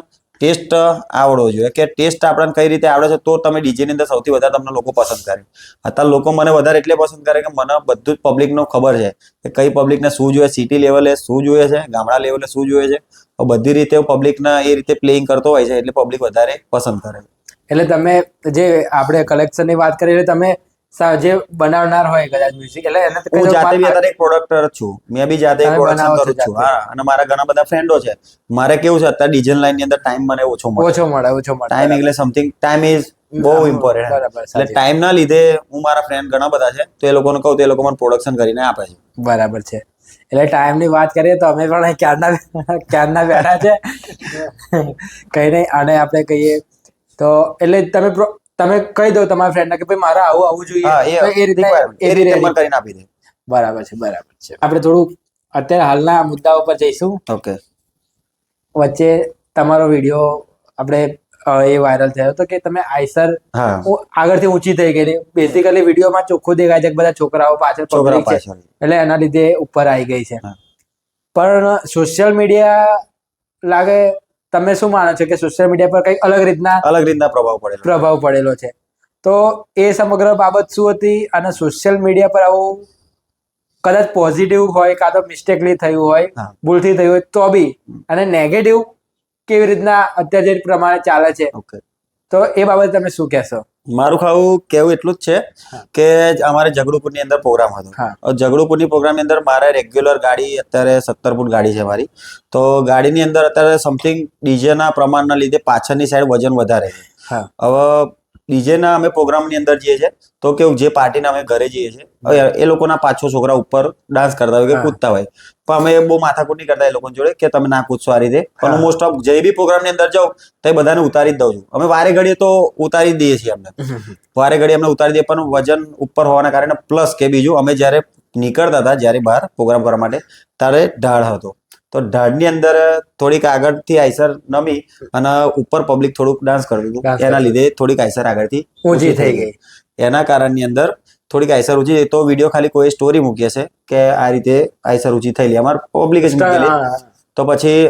ટેસ્ટ આવડવો જોઈએ કે ટેસ્ટ આપણને કઈ રીતે આવડે છે તો તમે ડીજે ની અંદર સૌથી વધારે તમને લોકો પસંદ કરે. અત્યારે લોકો મને વધારે એટલે પસંદ કરે કે મને બધું જ પબ્લિકનો ખબર છે કે કઈ પબ્લિકને શું જોઈએ, સિટી લેવલે શું જોઈએ છે, ગામડા લેવલે શું જોઈએ છે. બધી રીતે પબ્લિકને એ રીતે પ્લેઇંગ કરતો હોય છે એટલે પબ્લિક વધારે પસંદ કરે. એટલે તમે જે આપણે કલેક્શન ની વાત કરી, એટલે તમે જે બનાવનાર હોય કદાચ મ્યુઝિક, એટલે એને હું જાતે બી અત્યારે એક પ્રોડક્ટર જ છું. મેં બી જાતે તમે પ્રોડક્શન બનાવો છો કરું જ છું. જાતે? હા, અને મારા ઘણા બધા ફ્રેન્ડો છે. મારે કેવું છે અત્યારે ડીજે લાઈન ની અંદર ટાઈમ મને ઓછો મળે. ઓછો મળે. ટાઈમ એટલે સમથિંગ ટાઈમ ઇઝ બહુ ઇમ્પોર્ટન્ટ. બરાબર, એટલે સાચી. ટાઈમ ના લીધે હું મારા ફ્રેન્ડ ઘણા બધા છે તો એ લોકોને કહું તો એ લોકો મને પ્રોડક્શન કરીને આપે છે. બરાબર છે. એટલે ટાઈમ ની વાત કરીએ તો અમે પણ અહીં ક્યારના બેઠા છે. કઈ નહીં, આને આપણે કહીએ તો એટલે તમે કહી દો તમારા ફ્રેન્ડને કે ભાઈ મારે આવું જોઈએ. હા, તો એ રીતે એ રીતે મને કરીને આપી દે. બરાબર છે. આપણે થોડુંક અત્યારે હાલના મુદ્દા ઉપર જઈશું. ઓકે. વચ્ચે તમારો વિડીયો આપણે એ વાયરલ થયો હતો કે તમે આઈસર હા, આગળથી ઊંચી થઈ ગઈ. બેઝિકલી વિડીયોમાં ચોખ્ખું દેખાય છે કે બધા છોકરાઓ પાછળ છોકરા પબ્લિક છે, પાછળ. એટલે એના લીધે ઉપર આવી ગઈ છે. હા. પણ સોશિયલ મીડિયા લાગે, તમે શું માનો છો કે સોશિયલ મીડિયા પર કઈક અલગ રીતના પ્રભાવ પડેલો છે? તો એ સમગ્ર બાબત શું હતી, અને સોશિયલ મીડિયા પર આવું કદાચ પોઝિટિવ હોય કાં તો મિસ્ટેકલી થયું હોય, હા. ભૂલથી થયું હોય તો બી, અને નેગેટિવ કેવી રીતના અત્યારે જે પ્રમાણે ચાલે છે, ઓકે. તો એ બાબતે તમે શું કહેશો? મારું કેવું એટલું જ છે કે અમારે જગડુપુરની અંદર પ્રોગ્રામ હતો. હા. જગડુપુરની પ્રોગ્રામની અંદર મારે રેગ્યુલર ગાડી અત્યારે 17 ફૂટ ગાડી છે મારી. તો ગાડીની અંદર અત્યારે સમથિંગ ડીજેના પ્રમાણના લીધે પાછળની સાઈડ વજન વધારે છે. હા. હવે ડીજેના અમે પ્રોગ્રામની અંદર જઈએ છીએ તો કેવું, જે પાર્ટીના અમે ઘરે જઈએ છીએ હવે એ લોકોના 5-6 છોકરા ઉપર ડાન્સ કરતા હોય કે હા. કૂદતા હોય, પણ અમે બહુ માથાકૂટ નહીં કરતા એ લોકોની જોડે કે તમે ના કૂદશો આ રીતે. પણ હું મોસ્ટ ઓફ જે બી પ્રોગ્રામની અંદર જાઉં તો એ બધાને ઉતારી જ દઉં છું. અમે વારે ઘડીએ તો ઉતારી જ દઈએ છીએ. વારે ઘડી અમને ઉતારી દઈએ, પણ વજન ઉપર હોવાના કારણે પ્લસ કે બીજું, અમે જ્યારે નીકળતા હતા જ્યારે બહાર પ્રોગ્રામ કરવા માટે ત્યારે ઢાળ હતો. તો ઢાળની અંદર થોડીક આગળથી આઈસર નમી અને ઉપર પબ્લિક થોડુંક ડાન્સ કરતું હતું. એના લીધે થોડીક આઈસર આગળથી ઊંચી થઈ ગઈ. એના કારણની અંદર થોડીક આઈસર ઊંચી. તો વિડીયો ખાલી કોઈ સ્ટોરી મૂકી હશે કે આ રીતે આઈસર ઊંચી થયેલી, અમારે પબ્લિક જ મૂકેલી. તો પછી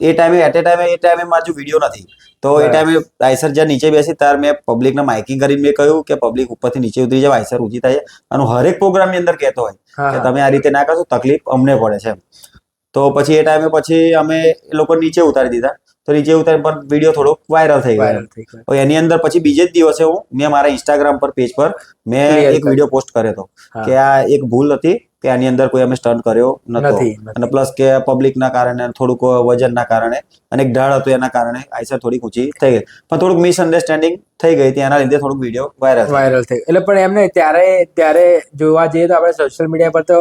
એ ટાઈમે મારો જો વિડીયો નથી, તો એ ટાઈમે આઈસર જ્યાં નીચે બેસી ત્યારે મેં પબ્લિકને માઇકિંગ કરીને મેં કહ્યું કે પબ્લિક ઉપરથી નીચે ઉતરી જાવ, આઈસર ઊંચી થાય. અને હરેક પ્રોગ્રામની અંદર કહેતો હોય કે તમે આ રીતે ના કરશો તકલીફ અમને પડે છે. તો પછી એ ટાઈમે અમે એ લોકો નીચે ઉતારી દીધા. તો નીચે ઉતારી પણ વિડીયો થોડો વાયરલ થઈ ગયો. એની અંદર પછી બીજે જ દિવસે મેં મારા ઇન્સ્ટાગ્રામ પર પેજ પર મેં એક વિડીયો પોસ્ટ કર્યો હતો કે આ એક ભૂલ હતી કે આની અંદર કોઈ અમે સ્ટન્ટ કર્યો નથી, અને પ્લસ કે પબ્લિકના કારણે, થોડુંક વજનના કારણે અને એક ઢાળ હતું એના કારણે આઈસર થોડીક ઊંચી થઈ ગઈ. પણ થોડુંક મિસઅન્ડરસ્ટેન્ડિંગ થઈ ગઈ હતી, એના લીધે થોડુંક વિડીયો વાયરલ થઈ. એટલે પણ એમને ત્યારે જોવા જઈએ તો આપણે સોશિયલ મીડિયા પર તો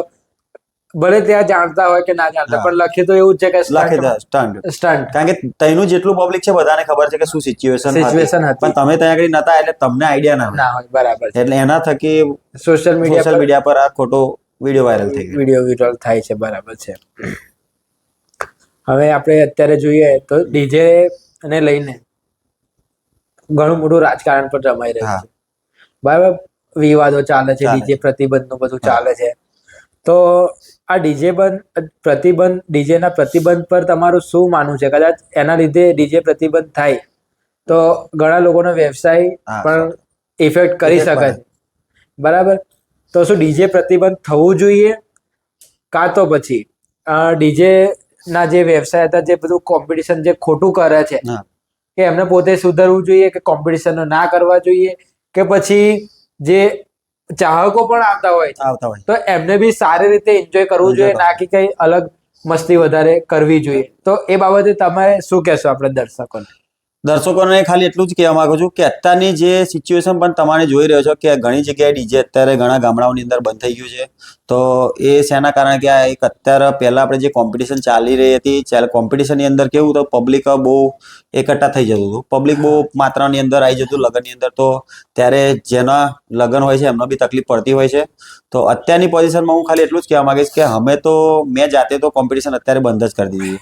ભલે ત્યાં જાણતા હોય કે ના જાણતા, પણ લખી તો એવું જ છે કે સ્ટન્ટ. કારણ કે તઈનું જેટલું પબ્લિક છે બધાને ખબર છે કે શું સિચ્યુએશન હતી, પણ તમે ત્યાં આગળ નતા એટલે તમને આઈડિયા ના હોય. બરાબર. એટલે એના થકી સોશિયલ મીડિયા પર આ ખોટો વિડીયો વાયરલ થાય છે. બરાબર છે. હવે આપણે અત્યારે જોઈએ તો ડીજે ને લઈને ઘણું મોટું રાજકારણ પણ રમાઈ રહ્યું છે. બરાબર, વિવાદો ચાલે છે, ડીજે પ્રતિબંધનું બધું ચાલે છે. તો આ ડીજેના પ્રતિબંધ પર તમારું શું માનવું છે? કદાચ એના લીધે ડીજે પ્રતિબંધ થાય તો ઘણા લોકોનો વ્યવસાય પણ ઇફેક્ટ કરી શકે છે. બરાબર, તો શું ડીજે પ્રતિબંધ થવું જોઈએ, કાં તો પછી ડીજે ના જે વ્યવસાય હતા, જે બધું કોમ્પિટિશન જે ખોટું કરે છે, કે એમને પોતે સુધરવું જોઈએ કે કોમ્પિટિશન ના કરવા જોઈએ, કે પછી જે ચાહકો પણ આવતા હોય તો એમને બી સારી રીતે એન્જોય કરવું જોઈએ, ના કે કઈ અલગ મસ્તી વધારે કરવી જોઈએ? તો એ બાબતે તમે શું કહેશો આપણે દર્શકોને? ખાલી એટલું જ કહેવા માંગુ છું કે અત્યારની જે સિચ્યુએશન પણ તમારે જોઈ રહ્યો છો કે ઘણી જગ્યાએ ડીજે અત્યારે ઘણા ગામડાઓની અંદર બંધ થઈ ગયું છે. તો એ શેના કારણે કે આ એક અત્યારે પહેલા આપણે જે કોમ્પિટિશન ચાલી રહી હતી, કોમ્પિટિશનની અંદર કેવું તો પબ્લિક બહુ એકઠા થઈ જતું હતું, પબ્લિક બહુ માત્રાની અંદર આવી જતું લગ્નની અંદર. તો ત્યારે જેના લગ્ન હોય છે એમને બી તકલીફ પડતી હોય છે. તો અત્યારની પોઝિશનમાં હું ખાલી એટલું જ કહેવા માંગીશ કે મેં જાતે તો કોમ્પિટિશન અત્યારે બંધ જ કરી દીધી.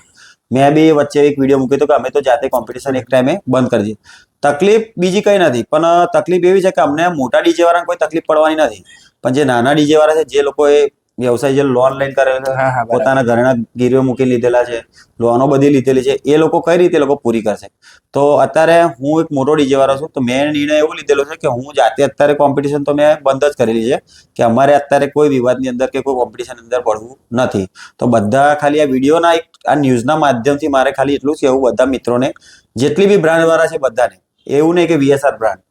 મેં બી વચ્ચે એક વિડીયો મૂક્યો હતો કે અમે તો જાતે કોમ્પિટિશન એક ટાઈમે બંધ કરી દીધી. તકલીફ બીજી કઈ નથી, પણ તકલીફ એવી છે કે અમને મોટા ડીજે વાળાને કોઈ તકલીફ પડવાની નથી, પણ જે નાના ડીજે વાળા છે, જે લોકોએ વ્યવસાય જે લોન લઈને કરેલો છે, હા, બરાબર. પોતાના ઘરના ગીરવે મૂકી લીધેલા છે, લોનો બધી લીધેલી છે, એ લોકો કઈ રીતે એ લોકો પૂરી કરશે? તો અત્યારે હું એક મોટો ડીજે વાળો છું, તો મેં નિર્ણય એવો લીધેલો છે કે હું જાતે અત્યારે કોમ્પિટિશન તો મેં બંધ જ કરેલી છે કે અમારે અત્યારે કોઈ વિવાદની અંદર કે કોઈ કોમ્પિટિશન અંદર પડવું નથી. તો બધા ખાલી આ વિડીયોના એક આ ન્યૂઝના માધ્યમથી મારે ખાલી એટલું જ કહેવું બધા મિત્રોને, જેટલી બી બ્રાન્ડ વાળા છે બધાને, એવું નહીં કે VSR બ્રાન્ડ,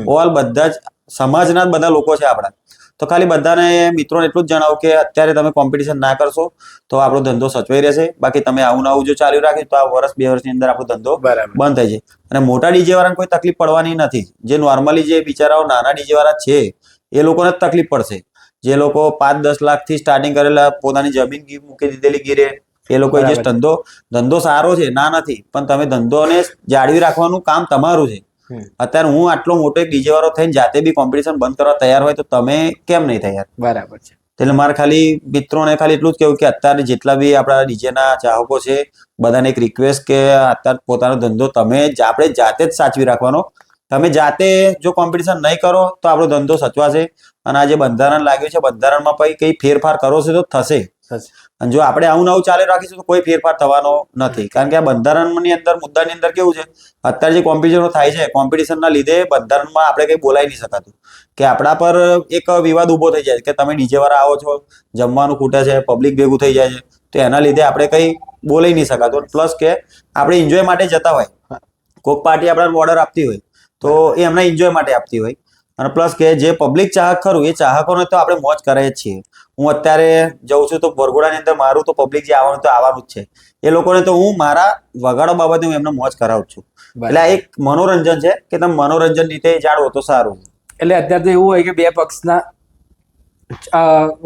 ઓલ બધા જ સમાજના જ બધા લોકો છે આપણા, તો ખાલી બધાને મિત્રોને એટલું જ જણાવું કે અત્યારે તમે કોમ્પિટિશન ના કરશો તો આપણો ધંધો સચવાઈ રહેશે. બાકી તમે આવું આવું જો ચાલુ રાખી તો આ વર્ષ 2 વર્ષની અંદર આપણો ધંધો બરાબર. બંધ થઈ જાય. અને મોટા ડીજે વાળાને કોઈ તકલીફ પડવાની નથી. જે નોર્મલી જે બિચારાઓ નાના ડીજે વાળા છે એ લોકોને જ તકલીફ પડશે. જે લોકો 5-10 લાખથી સ્ટાર્ટિંગ કરેલા, પોતાની જમીન મૂકી દીધેલી ગીરે, એ લોકો જે બરાબર. ધંધો સારો છે, ના નથી, પણ તમે ધંધોને જાળવી રાખવાનું કામ તમારું છે. અત્યારે હું આટલો મોટો એક ડીજે વાળો થઈને જાતે બી કોમ્પિટિશન બંધ કરવા તૈયાર હોય તો તમે કેમ નહીં તૈયાર? બરાબર છે. એટલે મારે ખાલી મિત્રોને ખાલી એટલું જ કહેવું કે અત્યારે જેટલા બી આપણા ડીજેના ચાહકો છે બધાને એક રિક્વેસ્ટ કે અત્યારે પોતાનો ધંધો આપણે જાતે જ સાચવી રાખવાનો. તમે જાતે જો કોમ્પિટિશન નહીં કરો તો આપણો ધંધો સચવાશે. અને આ જે બંધારણ લાગ્યું છે, બંધારણમાં પછી કઈ ફેરફાર કરો છો તો થશે, અને જો આપણે આવું નવું ચાલુ રાખીશું તો કોઈ ફેરફાર થવાનો નથી. કારણ કે આ બંધારણની અંદર મુદ્દાની અંદર કેવું છે, અત્યારે જે કોમ્પિટિશનો થાય છે, કોમ્પિટિશનના લીધે બંધારણમાં આપણે કંઈ બોલાઈ નહીં શકાતું, કે આપણા પર એક વિવાદ ઉભો થઈ જાય કે તમે ડીજે વાળા આવો છો, જમવાનું ખૂટે છે, પબ્લિક ભેગું થઈ જાય છે, તો એના લીધે આપણે કંઈ બોલાઈ નહીં શકાતું. પ્લસ કે આપણે એન્જોય માટે જતા હોય, કોઈક પાર્ટી આપણને ઓર્ડર આપતી હોય તો એ એમના એન્જોય માટે આપતી હોય, અને પ્લસ કે જે પબ્લિક ચાહક ખરું એ ચાહકોને તો આપણે મોજ કરાય જ છીએ. હું અત્યારે જઉં છું તો વરઘોડાની અંદર મારું તો પબ્લિક જે આવવાનું તો આવવાનું જ છે, એ લોકોને તો હું મારા વગાડો બાબતે હું એમને મોજ કરાવું છું. એટલે આ એક મનોરંજન છે કે તમે મનોરંજન રીતે જાણવો તો સારું. એટલે અત્યારે તો એવું હોય કે બે પક્ષના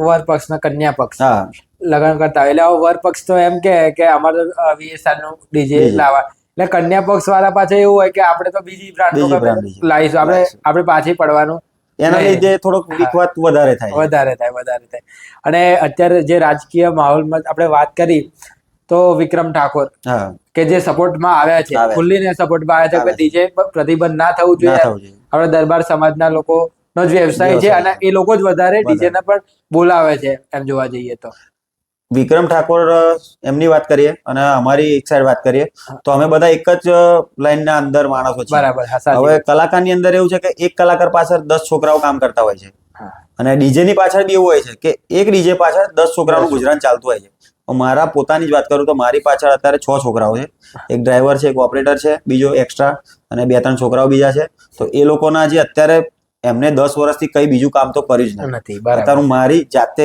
વર પક્ષના કન્યા પક્ષ હા, લગ્ન કરતા હોય, એટલે વર પક્ષ તો એમ કે અમારે VSR નું ડીજે લાવવા, એટલે કન્યા પક્ષ વાળા પાછળ એવું હોય કે આપણે તો બીજી બ્રાન્ડ લાવીશું, આપણે પાછી પડવાનું, એના લીધે થોડોક વિખવાદ વધારે થાય. અને અત્યારે જે રાજકીય માહોલમાં આપણે વાત કરી તો વિક્રમ ઠાકોર કે જે સપોર્ટમાં આવ્યા છે, ખુલ્લીને સપોર્ટમાં આવ્યા છે કે ડીજે પ્રતિબંધ ના થવું જોઈએ. આપણે દરબાર સમાજના લોકોનો જ વ્યવસાય છે અને એ લોકો જ વધારે ડીજે ને પણ બોલાવે છે એમ જોવા જઈએ તો. વિક્રમ ઠાકોર એમની વાત કરીએ અને અમારી એક સાઈડ વાત કરીએ તો અમે બધા એક જ લાઈનના અંદર માણસો છીએ. બરાબર. હવે કલાકારની અંદર એવું છે કે એક કલાકાર પાછળ 10 છોકરાઓ કામ કરતા હોય છે, અને ડીજે ની પાછળ બી એવું હોય છે કે એક ડીજે પાછળ 10 છોકરાઓનું ગુજરાન ચાલતું હોય છે. મારા પોતાની જ વાત કરું તો મારી પાછળ અત્યારે 6 છોકરાઓ છે, એક ડ્રાઈવર છે, એક ઓપરેટર છે, બીજો એક્સ્ટ્રા, અને 2-3 છોકરાઓ બીજા છે. તો એ લોકોના જે અત્યારે એમને 10 વર્ષથી કઈ બીજું કામ તો કર્યું જ નથી. અત્યારે હું મારી જાતે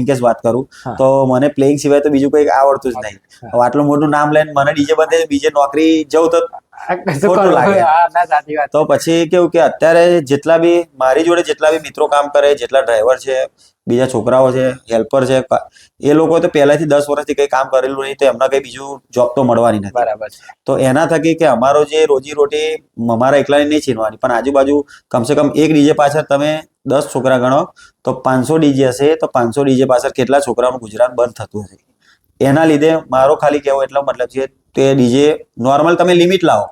ઇનકેસ વાત કરું તો મને પ્લેઇંગ સિવાય તો બીજું કઈ આવડતું જ નહીં. આટલું મોટું નામ લઈને મને ડીજે બંધે બીજે નોકરી જવું તો ખોટું લાગે. તો પછી કેવું કે અત્યારે જેટલા બી મારી જોડે જેટલા બી મિત્રો કામ કરે, જેટલા ડ્રાઈવર છે, બીજા છોકરાઓ છે, હેલ્પર છે, એ લોકો તો પહેલાથી 10 વર્ષથી કઈ કામ કરેલું નહીં, તો એમને કઈ બીજું જોબ તો મળવાની નથી. બરાબર. તો એના થકી કે અમારો જે રોજી રોટી અમારા એકલાની નહીં છીનવાની, પણ આજુબાજુ કમસે કમ એક ડીજે પાછળ તમે 10 છોકરા ગણો તો 500 ડીજે હશે, તો 500 ડીજે પાછળ કેટલા છોકરાઓનું ગુજરાન બંધ થતું હશે. એના લીધે મારો ખાલી કહેવો એટલો મતલબ છે કે ડીજે નોર્મલ તમે લિમિટ લાવો.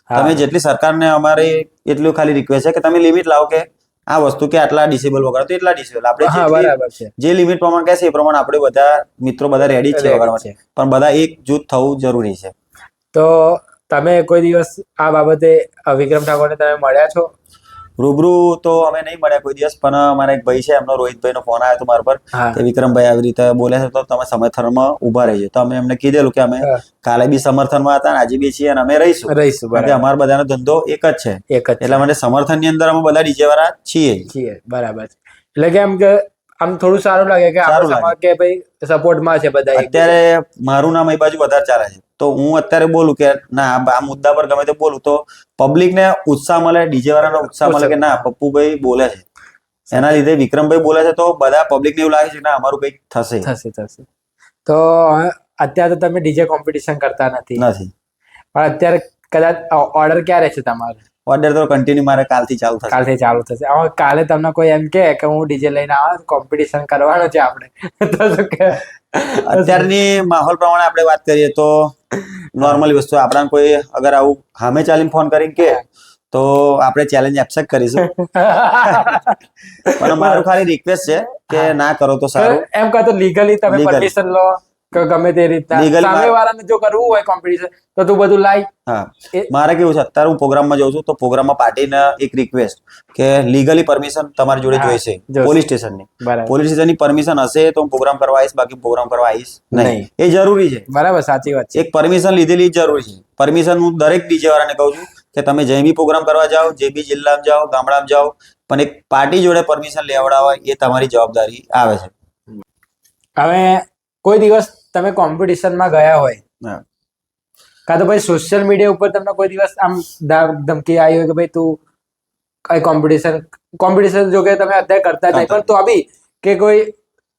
તમે જેટલી સરકારને અમારે એટલું ખાલી રિક્વેસ્ટ છે કે તમે લિમિટ લાવો કે આ વસ્તુ કે આટલા ડિસેબલ વગાડો તો એટલા ડિસેબલ, આપણે જે લિમિટ પ્રમાણે કહેશે એ પ્રમાણે આપણે બધા મિત્રો બધા રેડી છે વગાડવા માટે, પણ બધા એક જૂથ થવું જરૂરી છે. તો તમે કોઈ દિવસ આ બાબતે વિક્રમ ઠાકોરને તમે મળ્યા છો? રૂબરૂ તો અમે નહીં મળ્યા કોઈ દિવસ, પણ મારા એક ભાઈ છે, એમનો રોહિતભાઈ નો ફોન આવ્યો હતો મારા પર કે વિક્રમભાઈ આવી રીતે બોલે છે તો તમે સમર્થનમાં ઉભા રહીજો. તો અમે એમને કીધેલું કે અમે કાલે બી સમર્થનમાં હતા, આજે બી છીએ અને અમે રહીશું. અમારા બધાનો ધંધો એક જ છે, એટલા માટે સમર્થનની અંદર અમે બધા ડીજે વાળા છીએ. બરાબર. એટલે કેમ કે આમ થોડું સારું લાગે કે ભાઈ સપોર્ટમાં છે બધા. અત્યારે મારું નામ એ બાજુ વધારે ચાલે છે, તો હું અત્યારે બોલું કે ના આ મુદ્દા પર ગમે તે બોલું તો પબ્લિક ને ઉત્સાહ મળે, ડીજે વાળાનો ઉત્સાહ મળે કે ના પપ્પુભાઈ બોલે છે, એના લીધે વિક્રમભાઈ બોલે છે, તો બધા પબ્લિક ને એવું લાગે છે કે ના અમારું કંઈક થશે. તો અત્યારે તો તમે ડીજે કોમ્પિટિશન કરતા નથી, પણ અત્યારે કદાચ ઓર્ડર ક્યારે છે તમારે? ઓર્ડર તો કન્ટિન્યુ મારે કાલથી ચાલુ થશે. કાલથી ચાલુ થશે. હવે કાલે તમને કોઈ એમ કે હું ડીજે લઈને આવું, કોમ્પિટિશન કરવાનું છે આપણે, તો શું કે અત્યારની માહોલ પ્રમાણે આપણે વાત કરીએ તો નોર્મલી વસ્તુ આપણા કોઈ અગર આવું સામે ચાલીને ફોન કરીને કે તો આપણે ચેલેન્જ એક્સેપ્ટ કરીશું. પણ મારું ખાલી રિક્વેસ્ટ છે કે ના કરો તો સારું. એમ કહો તો લીગલી તમે Legally. પરમિશન લો કે ગમે તે રીતના Legally સામે વાળાને જો કરવું હોય કોમ્પિટિશન તો તું બધું લાય. હા એ- મારે કેવું છે અત્યારે હું પ્રોગ્રામમાં જાઉં છું તો પ્રોગ્રામમાં પાર્ટીને એક રિક્વેસ્ટ કે લીગલી પરમિશન તમારી જોડે હા, જોઈશે જોઈશે. પોલીસ સ્ટેશનની. બરાબર પોલીસ સ્ટેશનની પરમિશન હશે તો હું પ્રોગ્રામ કરવા આવીશ, બાકી પ્રોગ્રામ કરવા આવીશ નહીં. નહીં. એ જરૂરી છે. બરાબર, સાચી વાત છે. એક પરમિશન લીધેલી જ જરૂરી છે. પરમિશન હું દરેક ડીજે વાળાને કહું છું કે તમે જે બી પ્રોગ્રામ કરવા જાઓ, જે બી જિલ્લામાં જાઓ, ગામડામાં જાઓ, પણ એક પાર્ટી જોડે પરમિશન લેવડાવવા એ તમારી જવાબદારી આવે છે. હવે કોઈ દિવસ તમે કોમ્પિટિશનમાં ગયા હોય હા. કાં તો ભાઈ સોશિયલ મીડિયા ઉપર તમને કોઈ દિવસ આમ ધમકી આવી હોય કે ભાઈ તું કઈ કોમ્પિટિશન જો કે તમે અત્યારે કરતા જ નહીં, પણ તો બી કે કોઈ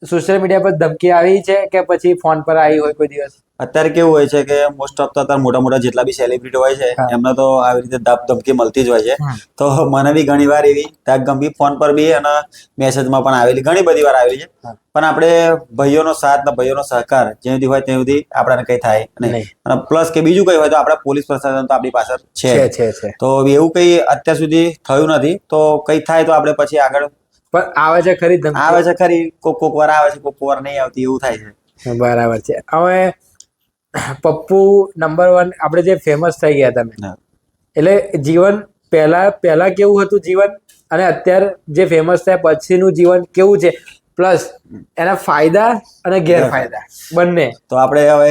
સોશિયલ મીડિયા પર ધમકી આવી છે કે પછી ફોન પર આવી હોય કોઈ દિવસ? અત્યારે કેવું હોય છે કે મોસ્ટ ઓફ તો અત્યારે મોટા મોટા જેટલા બી સેલિબ્રિટી હોય છે હા. એમને તો આવી રીતે ધમકી મળતી જ હોય છે. હમ. તો મને બી ઘણી વાર એવી ગંભીર ફોન પર બી અને મેસેજમાં પણ આવેલી, ઘણી બધી વાર આવેલી છે. હા. પણ આપણે ભાઈઓનો સાથ ને ભાઈઓનો સહકાર જ્યાં સુધી હોય ત્યાં સુધી આપણને કઈ થાય નહીં. નહીં. અને પ્લસ કે બીજું કઈ હોય તો આપણા પોલીસ પ્રશાસન તો આપણી પાછળ છે. છે તો એવું કઈ અત્યાર સુધી થયું નથી. તો કઈ થાય તો આપણે પછી આગળ પણ આવે છે ખરી ધમકી? આવે છે ખરી, કોક વાર આવે છે, કોક વાર નહીં આવતી, એવું થાય છે. બરાબર છે. હવે પપ્પુ નંબર 1 આપણે જે ફેમસ થઈ ગયા તમે, હા. એટલે જીવન પહેલા કેવું હતું જીવન અને અત્યારે જે ફેમસ થયા પછીનું જીવન કેવું છે, પ્લસ એના ફાયદા અને ગેરફાયદા બંને. તો આપણે હવે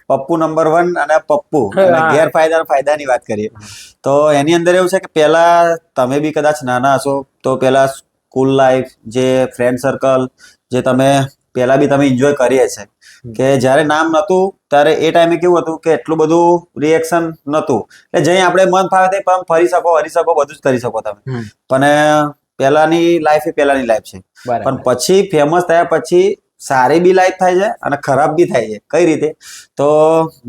પપ્પુ નંબર 1 અને પપ્પુ અને હા. ગેરફાયદા અને ફાયદાની વાત કરીએ તો એની અંદર એવું છે કે પહેલા તમે બી કદાચ નાના હશો તો પહેલા સ્કૂલ લાઈફ, જે ફ્રેન્ડ સર્કલ, જે તમે પહેલા બી તમે એન્જોય કરીએ છે કે જ્યારે નામ નહોતું ત્યારે એ ટાઈમે કેવું હતું કે એટલું બધું રિએક્શન નહોતું. એટલે જઈ આપણે મન ફાવે તે પણ ફરી શકો, હરી શકો, બધું જ કરી શકો તમે. હમ. પણ પહેલાની લાઈફ એ પહેલાની લાઈફ છે. બરાબર. પણ પછી ફેમસ થયા પછી સારી બી લાઈફ થાય છે અને ખરાબ બી થાય છે. કઈ રીતે? તો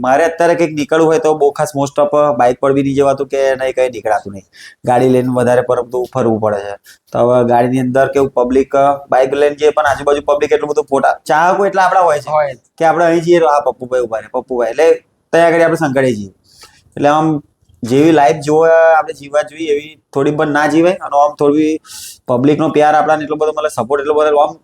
મારે અત્યારે કંઈક નીકળવું હોય તો બહુ ખાસ મોસ્ટ ઓફ બાઇક પર બી નહીં જવાતું કે નહીં, કંઈ નીકળાતું નહીં. ગાડી લઈને વધારે પરંતુ ફરવું પડે છે. તો હવે ગાડીની અંદર કેવું પબ્લિક બાઇક લઈને જઈએ પણ આજુબાજુ પબ્લિક એટલું બધું ફોટા ચાહકો એટલા આપણા હોય છે હોય જ. કે આપણે અહીં જઈએ તો આ પપ્પુભાઈ ઉભા રહે, પપ્પુભાઈ, એટલે ત્યાં આગળ આપણે સંકળાઈ જઈએ. એટલે આમ જેવી લાઈફ જોવા આપણે જીવવા જોઈએ એવી થોડી પણ ના જીવાય. અને આમ થોડી પબ્લિકનો પ્યાર આપણાને એટલો બધો મળે, સપોર્ટ એટલો બધો, આમ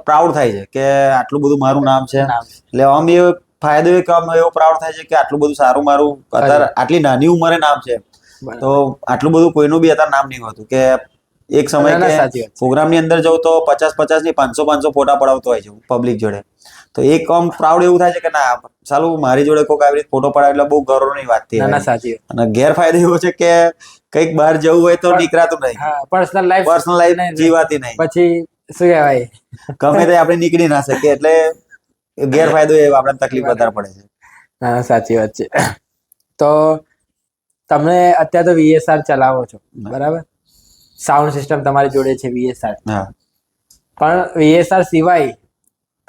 પ્રાઉડ થાય છે કે આટલું બધું મારું નામ છે. નામ. એટલે આમ એ ફાયદો એક આમ એવો પ્રાઉડ થાય છે કે આટલું બધું સારું મારું અત્યારે આટલી નાની ઉંમરે નામ છે. બરાબર. તો આટલું બધું કોઈનું બી અત્યારે નામ નહીં હોતું કે એક સમય ના, કે સાચી વાત છે. પ્રોગ્રામની અંદર જવું તો 50 ની 500 ફોટા પડાવતો હોય છે પબ્લિક જોડે. તો એક આમ પ્રાઉડ એવું થાય છે કે ના ચાલુ મારી જોડે કોઈક આવી રીતે ફોટો પડાવે એટલે બહુ ગૌરવની વાત ના ના થઈ. સાચી વાત. અને ગેરફાયદો એવો છે કે કંઈક બહાર જવું હોય તો નીકળાતું નહીં, હા, પર્સનલ લાઈફ પર્સનલ લાઈફ જીવાતી નહીં, પછી શું કહેવાય? ગમે તે આપણે નીકળી ના શકીએ. એટલે ગેરફાયદો એ આપણને તકલીફ વધારે પડે છે. ના ના સાચી વાત છે. તો તમે અત્યારે તો VSR ચલાવો છો, બરાબર? સાઉન્ડ સિસ્ટમ તમારી જોડે છે VSR, હા. પણ VSR સિવાય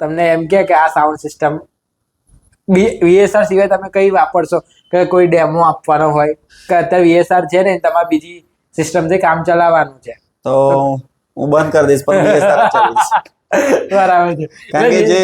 તમને એમ કે આ સાઉન્ડ સિસ્ટમ VSR સિવાય તમે કઈ વાપરશો? કે કોઈ ડેમો આપવાનો હોય કે અત્યારે VSR છે ને તમારે બીજી સિસ્ટમથી કામ ચલાવવાનું છે? તો હું બંધ કરી દઈશ પણ VSR જ ચલાવીશ. બરાબર છે. કારણ કે જે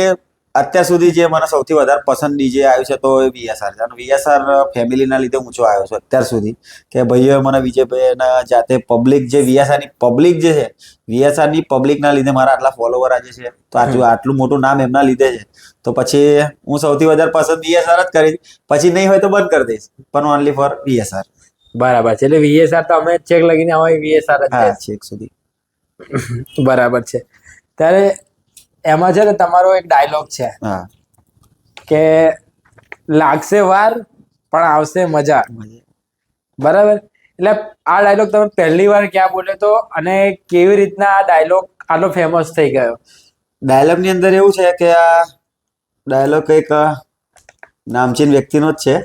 અત્યાર સુધી જે મને સૌથી વધારે પસંદ ડીજે આવ્યું છે તો એ VSR છે. અને VSR ફેમિલીના લીધે ઊંચો આવ્યો છે અત્યાર સુધી કે ભાઈઓ મને વિજયભાઈના જાતે પબ્લિક જે VSR ની પબ્લિક જે છે, VSR ની પબ્લિકના લીધે મારા આટલા ફોલોવર આજે છે. તો આટલું મોટું નામ એમના લીધે છે. તો પછી હું સૌથી વધારે પસંદ VSR જ કરીશ. પછી નહીં હોય તો બંધ કરી દઈશ પણ ઓનલી ફોર VSR. બરાબર છે. એટલે VSR તો અમે ચેક લગીને હોય VSR જ હા છે. છેક સુધી. બરાબર છે. ત્યારે એમાં છે ને તમારો એક ડાયલોગ છે હા. કે લાગશે વાર પણ આવશે મજા, બરાબર? એટલે આ ડાયલોગ તમે પહેલી વાર ક્યાં બોલ્યો તો અને કેવી રીતના આ ડાયલોગ આટલો ફેમસ થઈ ગયો? ડાયલોગ ની અંદર એવું છે કે આ ડાયલોગ એક નામચીન વ્યક્તિનો જ છે.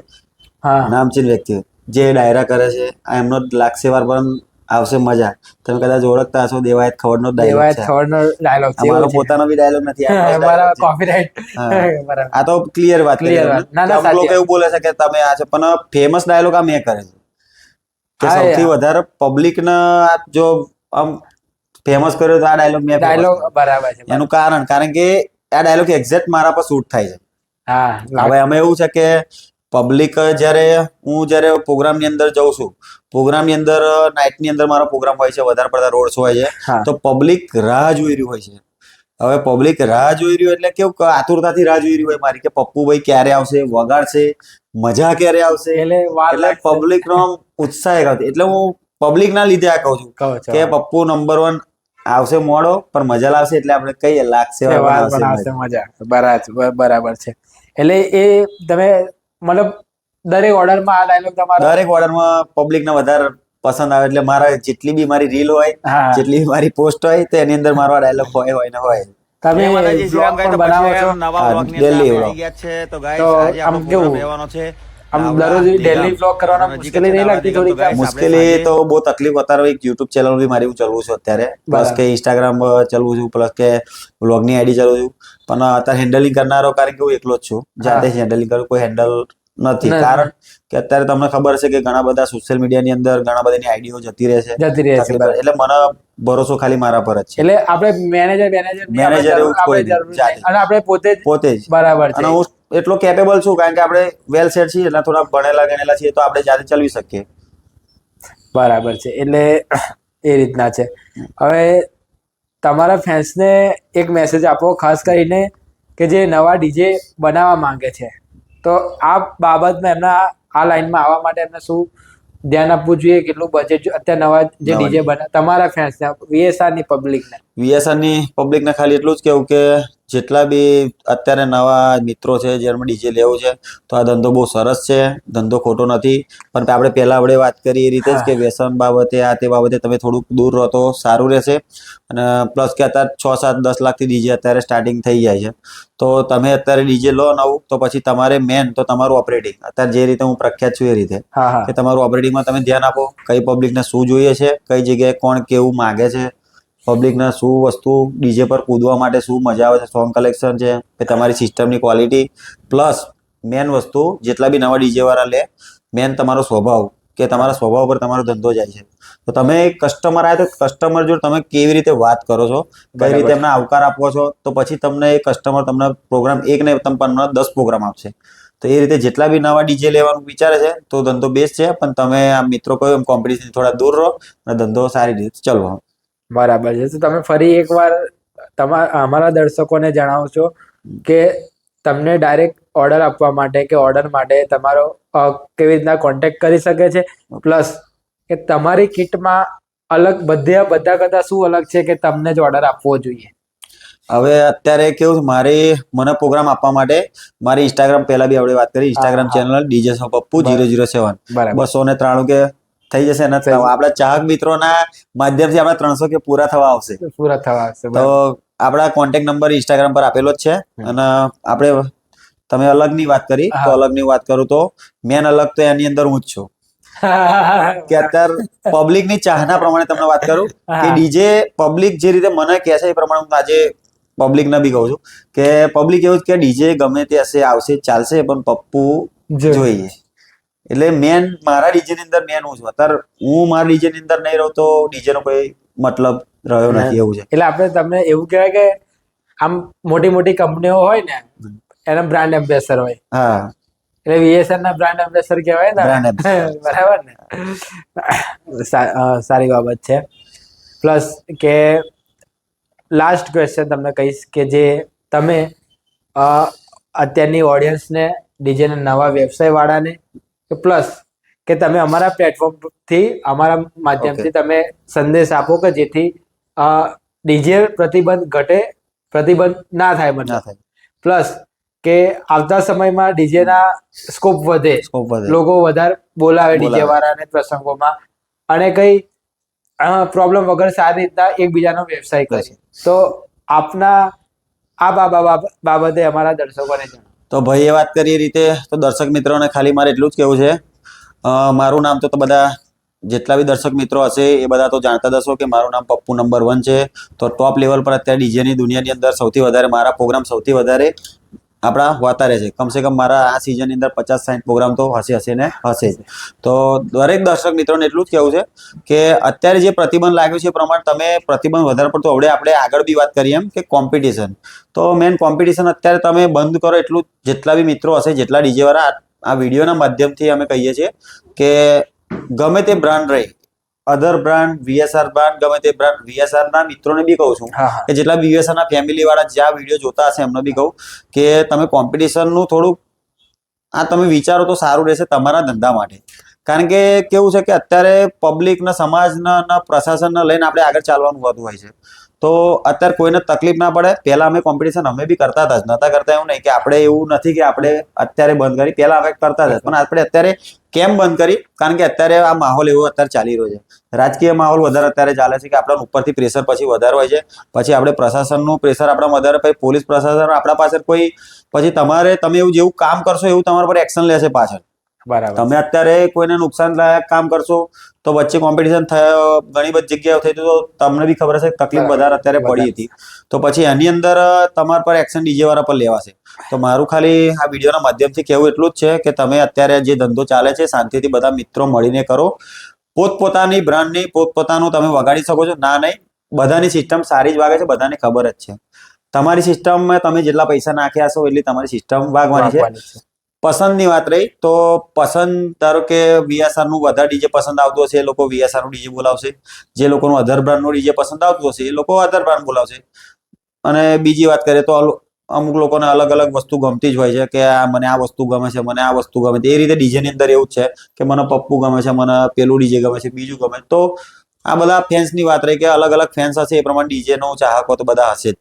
હા, નામચીન વ્યક્તિ જે ડાયરા કરે છે આ એમનો જ લાગશે વાર પણ આવશે મજા. તમે કદાચ ઓળખતા હશો, દેવાયત ખવડનો ડાયલોગ દેવાયત છે. ખવડનો ડાયલોગ છે. અમારો પોતાનો બી ડાયલોગ નથી, આ first મારા dialogue છે. કોપીરાઇટ. હા. બરાબર. આ તો ક્લિયર વાત કરી Clear તમને. વાત. ના, ના, કે અમુક સાચી લોકો એવું બોલે છે કે તમે આ છે પણ ફેમસ ડાયલોગ આ મેં કરે છે. કે હા, સૌથી યાર. વધારે પબ્લિક જો આમ ફેમસ કર્યો તો આ ડાયલોગ મેં ડાયલોગ બરાબર છે. એનું કારણ કે આ ડાયલોગ એક્ઝેક્ટ મારા પર શૂટ થાય છે. હા હવે અમે એવું છે કે પબ્લિક જ્યારે પ્રોગ્રામની અંદર જઉં છું, પ્રોગ્રામની અંદર નાઇટની અંદર મારો પ્રોગ્રામ હોય છે, વધારે પડતા રોડ શો હોય છે, હા. તો પબ્લિક રાહ જોઈ રહ્યું હોય છે. હવે પબ્લિક રાહ જોઈ રહ્યું એટલે કેવું કે આતુરતાથી રાહ જોઈ રહ્યું હોય મારી, કે પપ્પુભાઈ ક્યારે આવશે, વગાડશે, મજા ક્યારે આવશે, એટલે વાર એટલે લાગશે. પબ્લિક નો ઉત્સાહ આવતો. એટલે હું પબ્લિક ના લીધે આ કહું છું કહો છો. કે પપ્પુ નંબર 1 આવશે મોડો પણ મજા લાવશે, એટલે આપણે કહીએ લાગશે વાર વાર પણ પણ આવશે આવશે મજા. મજા. બરાબર છે. એટલે એ તમે મતલબ દરેક ઓર્ડરમાં આ ડાયલોગ તમારો દરેક ઓર્ડરમાં પબ્લિક ને વધારે પસંદ આવે, એટલે મારા જેટલી બી મારી રીલ હોય, હા. જેટલી બી મારી પોસ્ટ હોય, તો એની અંદર મારો ડાયલોગ હોય ને હોય. તમે બ્લોગ પણ બનાવો છો, ડેલી વ્લોગ. તો આમ કેવું આમ દરરોજ ડેલી બ્લોગ કરવાનો મુશ્કેલી નહીં લાગતી થોડીક આમ? મુશ્કેલી તો બહુ તકલીફ અત્યારે એક યુટ્યુબ ચેનલ બી મારી હું ચલાવું છું અત્યારે, પ્લસ બરાબર. કે ઇન્સ્ટાગ્રામ ચલાવું છું, પ્લસ કે વ્લોગની આઈડી ચલાવું છું. પણ અત્યારે હેન્ડલિંગ કરનારો કારણ કે હું એકલો જ છું, જાતે જ હેન્ડલિંગ કરું, કોઈ હેન્ડલ નથી. નથી. કારણ કે અત્યારે તમને ખબર છે કે ઘણા બધા સોશિયલ મીડિયાની અંદર ઘણા બધાની આઈડીઓ જતી રહે છે, જતી રહે છે, તકલીફ બરાબર. એટલે મને ભરોસો ખાલી મારા પર જ છે. એટલે આપણે મેનેજર મેનેજર એવું કોઈ નહીં, જાતે. અને આપણે પોતે જ પોતે જ. બરાબર છે. અને હું એટલો કેપેબલ છું કારણ કે આપણે વેલ સેટ છીએ, એટલે થોડા ભણેલા ગણેલા છીએ, તો આપણે જાતે ચલાવી શકીએ. બરાબર છે. એટલે એ રીતના છે. હવે તમારા ફેન્સને એક મેસેજ આપો, ખાસ કરીને કે જે નવા ડીજે બનાવવા માંગે છે, તો આ બાબતમાં એમના આ લાઈનમાં આવવા માટે એમને શું ધ્યાન આપવું જોઈએ, કેટલું બજેટ અત્યારે નવા જે નવા ડીજે બને તમારા ફેન્સને, VSR ની પબ્લિકને? VSR ની પબ્લિકને ખાલી એટલું જ કેવું કે જેટલા બી અત્યારે નવા મિત્રો છે જેમને ડીજે લેવું છે, તો આ ધંધો બહુ સરસ છે, ધંધો ખોટો નથી. પણ આપણે પહેલા આપણે વાત કરી એ રીતે જ કે વ્યસન બાબતે તે બાબતે તમે થોડુંક દૂર રહો તો સારું રહેશે. અને પ્લસ કે અત્યારે 6, 7, 10 લાખથી ડીજે અત્યારે સ્ટાર્ટિંગ થઈ જાય છે. તો તમે અત્યારે ડીજે લો નવું, તો પછી તમારે મેન તો તમારું ઓપરેટિંગ, અત્યારે જે રીતે હું પ્રખ્યાત છું એ રીતે, કે તમારું ઓપરેટિંગમાં તમે ધ્યાન આપો, કઈ પબ્લિકને શું જોઈએ છે, કઈ જગ્યાએ કોણ કેવું માગે છે, પબ્લિકને શું વસ્તુ ડીજે પર કૂદવા માટે શું મજા આવે છે, સોંગ કલેક્શન છે કે તમારી સિસ્ટમની ક્વોલિટી, પ્લસ મેન વસ્તુ જેટલા બી નવા ડીજે વાળા લે, મેન તમારો સ્વભાવ, કે તમારા સ્વભાવ પર તમારો ધંધો જાય છે. તો તમે કસ્ટમર આવે તો કસ્ટમર જોડે તમે કેવી રીતે વાત કરો છો, કઈ રીતે એમને આવકાર આપો છો, તો પછી તમને એ કસ્ટમર તમને પ્રોગ્રામ એક ને તમને 10 પ્રોગ્રામ આપશે. તો એ રીતે જેટલા બી નવા ડીજે લેવાનું વિચારે છે તો ધંધો બેસ્ટ છે, પણ તમે આ મિત્રો કહ્યું એમ કોમ્પિટિશન થોડા દૂર રહો અને ધંધો સારી રીતે ચલવો. બરાબર છે. તો તમે ફરી એકવાર અમારા દર્શકોને જણાવો છો કે તમને ડાયરેક્ટ ઓર્ડર આપવા માટે કે ઓર્ડર માટે તમારો કેવી રીતના કોન્ટેક્ટ કરી શકે છે, પ્લસ કે તમારી કિટમાં અલગ બધા કરતા શું અલગ છે કે તમને જ ઓર્ડર આપવો જોઈએ? હવે અત્યારે કેવું મને પ્રોગ્રામ આપવા માટે મારી ઇન્સ્ટાગ્રામ પહેલા બી આપણે વાત કરી, ઇન્સ્ટાગ્રામ ચેનલ DJ પપ્પુ 007, 293 કે થઈ જશે ને. આપણા ચાહક મિત્રોના માધ્યમથી આપણા 300 કે પૂરા થવા આવશે. તો આપણા કોન્ટેક્ટ નંબર ઇન્સ્ટાગ્રામ પર આપેલો જ છે. અને આપણે તમે અલગની વાત કરી, તો અલગની વાત કરું તો મેન અલગ તો એની અંદર હું જ છું. કે અત્યારે પબ્લિકની ચાહના પ્રમાણે તમને વાત કરું કે ડીજે પબ્લિક જે રીતે મને કહે છે એ પ્રમાણે હું આજે પબ્લિકને બી કહું છું કે પબ્લિક એવું જ કે ડીજે ગમે તે હશે, આવશે, ચાલશે, પણ પપ્પુ જોઈએ. એટલે મેન મારા ડીજે ની અંદર મેન હું છું. અત્યારે હું મારા ડીજે ની અંદર નહીં રહું તો ડીજે નો કોઈ મતલબ રહ્યો નથી, એવું છે. એટલે આપણે તમને એવું કહેવાય કે આમ મોટી કંપનીઓ હોય ને એના બ્રાન્ડ એમ્બેસેડર હોય. હા, એટલે VSR ના બ્રાન્ડ એમ્બેસેડર કહેવાય ને, બરાબર ને? સારી બાબત છે. પ્લસ કે લાસ્ટ ક્વેશ્ચન તમને કહીશ કે જે તમે અત્યારની ઓડિયન્સને, ડીજેના નવા વ્યવસાય વાળાને, પ્લસ કે તમે અમારા પ્લેટફોર્મથી, અમારા માધ્યમથી તમે સંદેશ આપો કે જેથી ડીજે પ્રતિબંધ ના થાય, મતલબ પ્લસ કે આવતા સમયમાં ડીજેના સ્કોપ વધે, લોકો વધારે બોલાવે ડીજે વાળાને પ્રસંગોમાં, અને કઈ પ્રોબ્લેમ વગર સારી રીતના એકબીજાનો વ્યવસાય કરે. તો આપના આ બાબતે અમારા દર્શકોને જણાવો. તો ભાઈએ વાત કરી એ રીતે, તો દર્શક મિત્રોને ખાલી મારે એટલું જ કહેવું છે, મારું નામ તો બધા જેટલા બી દર્શક મિત્રો હશે એ બધા તો જાણતા જ હશો કે મારું નામ પપ્પુ નંબર 1 છે. તો ટોપ લેવલ પર અત્યારે ડીજેની દુનિયાની અંદર સૌથી વધારે મારા પ્રોગ્રામ સૌથી વધારે આપણા હોતા રહે છે. કમસે કમ મારા આ સિઝનની અંદર 50-60 પ્રોગ્રામ તો હશે ને હશે જ. તો દરેક દર્શક મિત્રોને એટલું જ કહેવું છે કે અત્યારે જે પ્રતિબંધ લાગ્યું છે એ પ્રમાણે તમે પ્રતિબંધ વધારે પડતો હવે આપણે આગળ બી વાત કરીએ એમ કે કોમ્પિટિશન, તો મેન કોમ્પિટિશન અત્યારે તમે બંધ કરો. એટલું જેટલા બી મિત્રો હશે, જેટલા ડીજે વાળા આ વિડીયોના માધ્યમથી અમે કહીએ છીએ કે ગમે તે બ્રાન્ડ રહી, અધર બ્રાન્ડ, VSR બ્રાન્ડ, ગમે તે બ્રાન્ડ, VSR ના મિત્રોને બી કહું છું કે જેટલા VSR ના ફેમિલી વાળા જે આ વિડીયો જોતા હશે એમને બી કહું કે તમે કોમ્પિટિશનનું થોડુંક આ તમે વિચારો તો સારું રહેશે તમારા ધંધા માટે. કારણ કે કેવું છે કે અત્યારે પબ્લિકના, સમાજના, પ્રશાસનને લઈને આપણે આગળ ચાલવાનું હોતું હોય છે. તો અત્યારે કોઈને તકલીફ ના પડે. પહેલા અમે કોમ્પિટિશન અમે બી કરતા હતા, નતા કરતા એવું નહીં કે આપણે એવું નથી કે આપણે અત્યારે બંધ કરી, પહેલા અમે કરતા હતા, પણ આપણે અત્યારે કેમ બંધ કરી? કારણ કે અત્યારે આ માહોલ એવો અત્યારે ચાલી રહ્યો છે, રાજકીય માહોલ વધારે અત્યારે ચાલે છે કે આપણા ઉપરથી પ્રેશર પછી વધારે હોય છે. પછી આપણે પ્રશાસનનું પ્રેશર આપણા વધારે, પછી પોલીસ પ્રશાસન આપણા પાછળ કોઈ, પછી તમે એવું જેવું કામ કરશો એવું તમારા પર એક્શન લેશે પાછળ. બરાબર. તમે અત્યારે કોઈને નુકસાનદાયક કામ કરશો તો વચ્ચે કોમ્પિટિશન થયો, ઘણી બધી જગ્યાએ થઈ તો તમને બી ખબર હશે તકલીફ વધારે અત્યારે પડી હતી. તો પછી એની અંદર તમારા પર એક્શન ડીજે વાળા પર લેવાશે. તો મારું ખાલી આ વિડીયોના માધ્યમથી કહેવું એટલું જ છે કે તમે અત્યારે જે ધંધો ચાલે છે શાંતિથી બધા મિત્રો મળીને કરો. પોતપોતાની બ્રાન્ડની પોતપોતાનું તમે વગાડી શકો છો. ના નહીં, બધાની સિસ્ટમ સારી જ વાગે છે, બધાને ખબર જ છે. તમારી સિસ્ટમમાં તમે જેટલા પૈસા નાખ્યા હશો એટલી તમારી સિસ્ટમ વાગવાની છે. પસંદની વાત રહી તો પસંદ, ધારો કે VSR નું વધારે ડીજે પસંદ આવતું હશે એ લોકો VSR નું ડીજે બોલાવશે, જે લોકોનું અધર બ્રાન્ડ નું ડીજે પસંદ આવતું હશે એ લોકો અધર બ્રાન્ડ બોલાવશે. અને બીજી વાત કરીએ તો અમુક લોકોને અલગ અલગ વસ્તુ ગમતી જ હોય છે કે મને આ વસ્તુ ગમે છે, મને આ વસ્તુ ગમે છે. એ રીતે ડીજે ની અંદર એવું જ છે કે મને પપ્પુ ગમે છે, મને પેલું ડીજે ગમે છે, બીજું ગમે. તો આ બધા ફેન્સની વાત રહી કે અલગ અલગ ફેન્સ હશે એ પ્રમાણે ડીજે નો ચાહકો તો બધા હશે જ.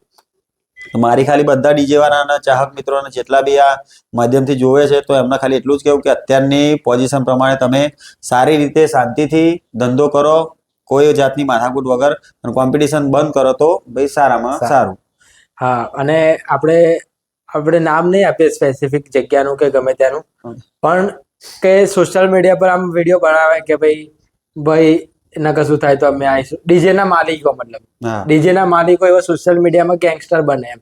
મારી ખાલી બધા ડીજે વાળાના ચાહક મિત્રોને જેટલા બી આ માધ્યમથી જોવે છે તો એમને ખાલી એટલું જ કહેવું કે અત્યારની પોઝિશન પ્રમાણે તમે સારી રીતે શાંતિથી ધંધો કરો, કોઈ જાતની માથાકૂટ વગર, અને કોમ્પિટિશન બંધ કરો તો ભાઈ સારામાં સારું. હા, અને આપણે નામ નહીં આપીએ સ્પેસિફિક જગ્યાનું કે ગમે ત્યાંનું, પણ કે સોશિયલ મીડિયા પર આમ વિડીયો બનાવે કે ભાઈ એના કશું થાય તો અમે આવીશું. ડીજે ના માલિકો, મતલબ ડીજે ના માલિકો એવા સોશિયલ મીડિયામાં ગેંગસ્ટર બને એમ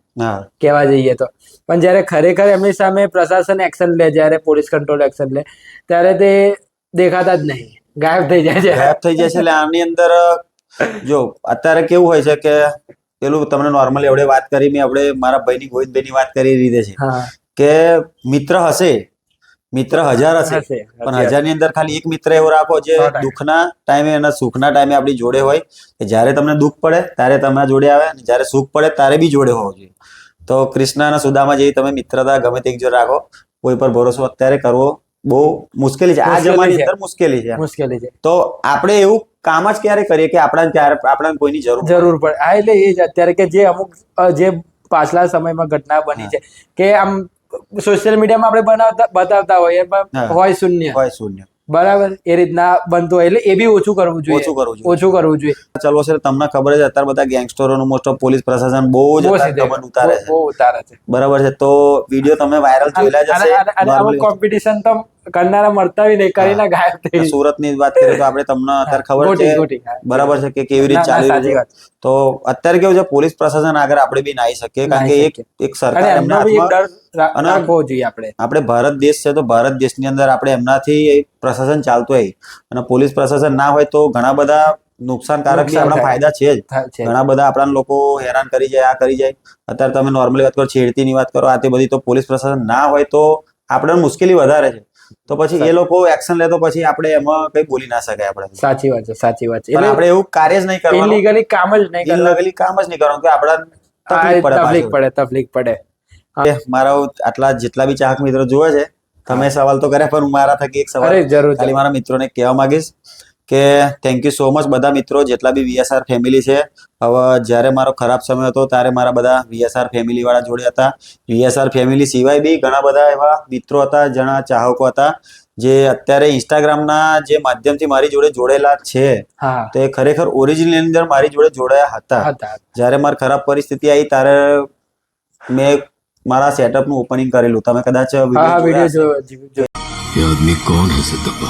કહેવા જઈએ તો. પણ જયારે ખરેખર એમની સામે પ્રશાસન એક્શન લે, જયારે પોલીસ કંટ્રોલ એક્શન લે, ત્યારે તે દેખાતા જ નહીં, ગાયબ થઈ જાય છે. એટલે આની અંદર જો અત્યારે કેવું હોય છે કે પેલું તમને નોર્મલી આપણે વાત કરી, મેં આપણે મારા ભાઈની ગોવિંદભાઈની વાત કરી રીતે છે કે મિત્ર હશે, મિત્ર 1000 હશે, પણ 1000 ની અંદર ખાલી એક મિત્ર એવો રાખો જે દુઃખના ટાઈમે અને સુખના ટાઈમે આપણી જોડે હોય, કે જ્યારે તમને દુઃખ પડે ત્યારે તમારા જોડે આવે, અને જ્યારે સુખ પડે ત્યારે બી જોડે હોવો જોઈએ. તો કૃષ્ણ અને સુદામા જેવી તમે મિત્રતા ગમે તે જોડે રાખો. કોઈ પર ભરોસો અત્યારે કરવો બહુ મુશ્કેલી છે, આ જમાનાની અંદર મુશ્કેલી છે. તો આપણે એવું કામ જ ક્યારે કરીએ કે આપણા કોઈની જરૂર પડે. હા, એટલે એ જ અત્યારે કે જે અમુક જે પાછલા સમયમાં ઘટના બની છે કે આમ સોશિયલ મીડિયામાં આપણે બતાવતા હોઈએ પણ હોય શૂન્ય, બરાબર, એ રીતના બનતું હોય. એટલે એ બી ઓછું કરવું જોઈએ. ચલો સર, તમને ખબર છે અત્યારે બધા ગેંગસ્ટરોનું મોસ્ટ ઓફ પોલીસ પ્રશાસન બહુ જ દમન ઉતારે છે, બરાબર છે. તો વિડીયો તમે વાયરલ જોયેલા જ હશે. કોમ્પિટિશન તો કરનારા મળતા બી નહીં, કરીને ગાયબ થઈ. સુરતની વાત કરીએ તો આપણે તમને અત્યારે ખબર છે, બરાબર છે, કે કેવી રીતે ચાલી રહ્યું છે. તો અત્યારે કેવું છે, પોલીસ પ્રશાસન આગળ આપણે બી ના આવી શકીએ, કારણ કે એક સરકાર એમના હાથમાં, આપણે ભારત દેશ છે તો ભારત દેશની અંદર આપણે એમનાથી પ્રશાસન ચાલતું હોય, અને પોલીસ પ્રશાસન ના હોય તો ઘણા બધા નુકસાનકારક છે, આપણા ફાયદા છે જ. ઘણા બધા આપણા લોકો હેરાન કરી જાય, આ કરી જાય. અત્યારે તમે નોર્મલી વાત કરો, છેડતીની વાત કરો, આ તે બધી, તો પોલીસ પ્રશાસન ના હોય તો આપણે મુશ્કેલી વધારે છે. તો પછી એ લોકો એક્શન લે તો પછી આપણે એમાં કઈ બોલી ના શકાય. આપણે સાચી વાત છે. એટલે આપણે એવું કાર્ય જ નહીં કરવાનું, ઇલીગલી કામ જ નહીં કરવાનું કે આપણા તકલીફ પડે. મારા આટલા જેટલા બી ચાહક મિત્રો જોવે છે, તમે સવાલ તો કર્યા, પણ હું મારા થકી એક સવાલ ખાલી મારા મિત્રોને કહેવા માંગીશ કે થેન્ક યુ સો મચ બધા મિત્રો, જેટલા બી VSR ફેમિલી છે. હવે જ્યારે મારો ખરાબ સમય હતો ત્યારે મારા બધા VSR ફેમિલી વાળા જોડે હતા. VSR ફેમિલી સિવાય બી ઘણા બધા એવા મિત્રો હતા, ઘણા ચાહકો હતા જે અત્યારે ઇન્સ્ટાગ્રામના જે માધ્યમથી મારી જોડે જોડેલા છે. તે ખરેખર ઓરિજિનલ અંદર મારી જોડે જોડાયા હતા. જ્યારે મારી ખરાબ પરિસ્થિતિ આવી ત્યારે મેં મારા સેટઅપનું ઓપનિંગ કરેલું. તમે કદાચ વિડિયો जो ये आदमी कौन है सितब्बा,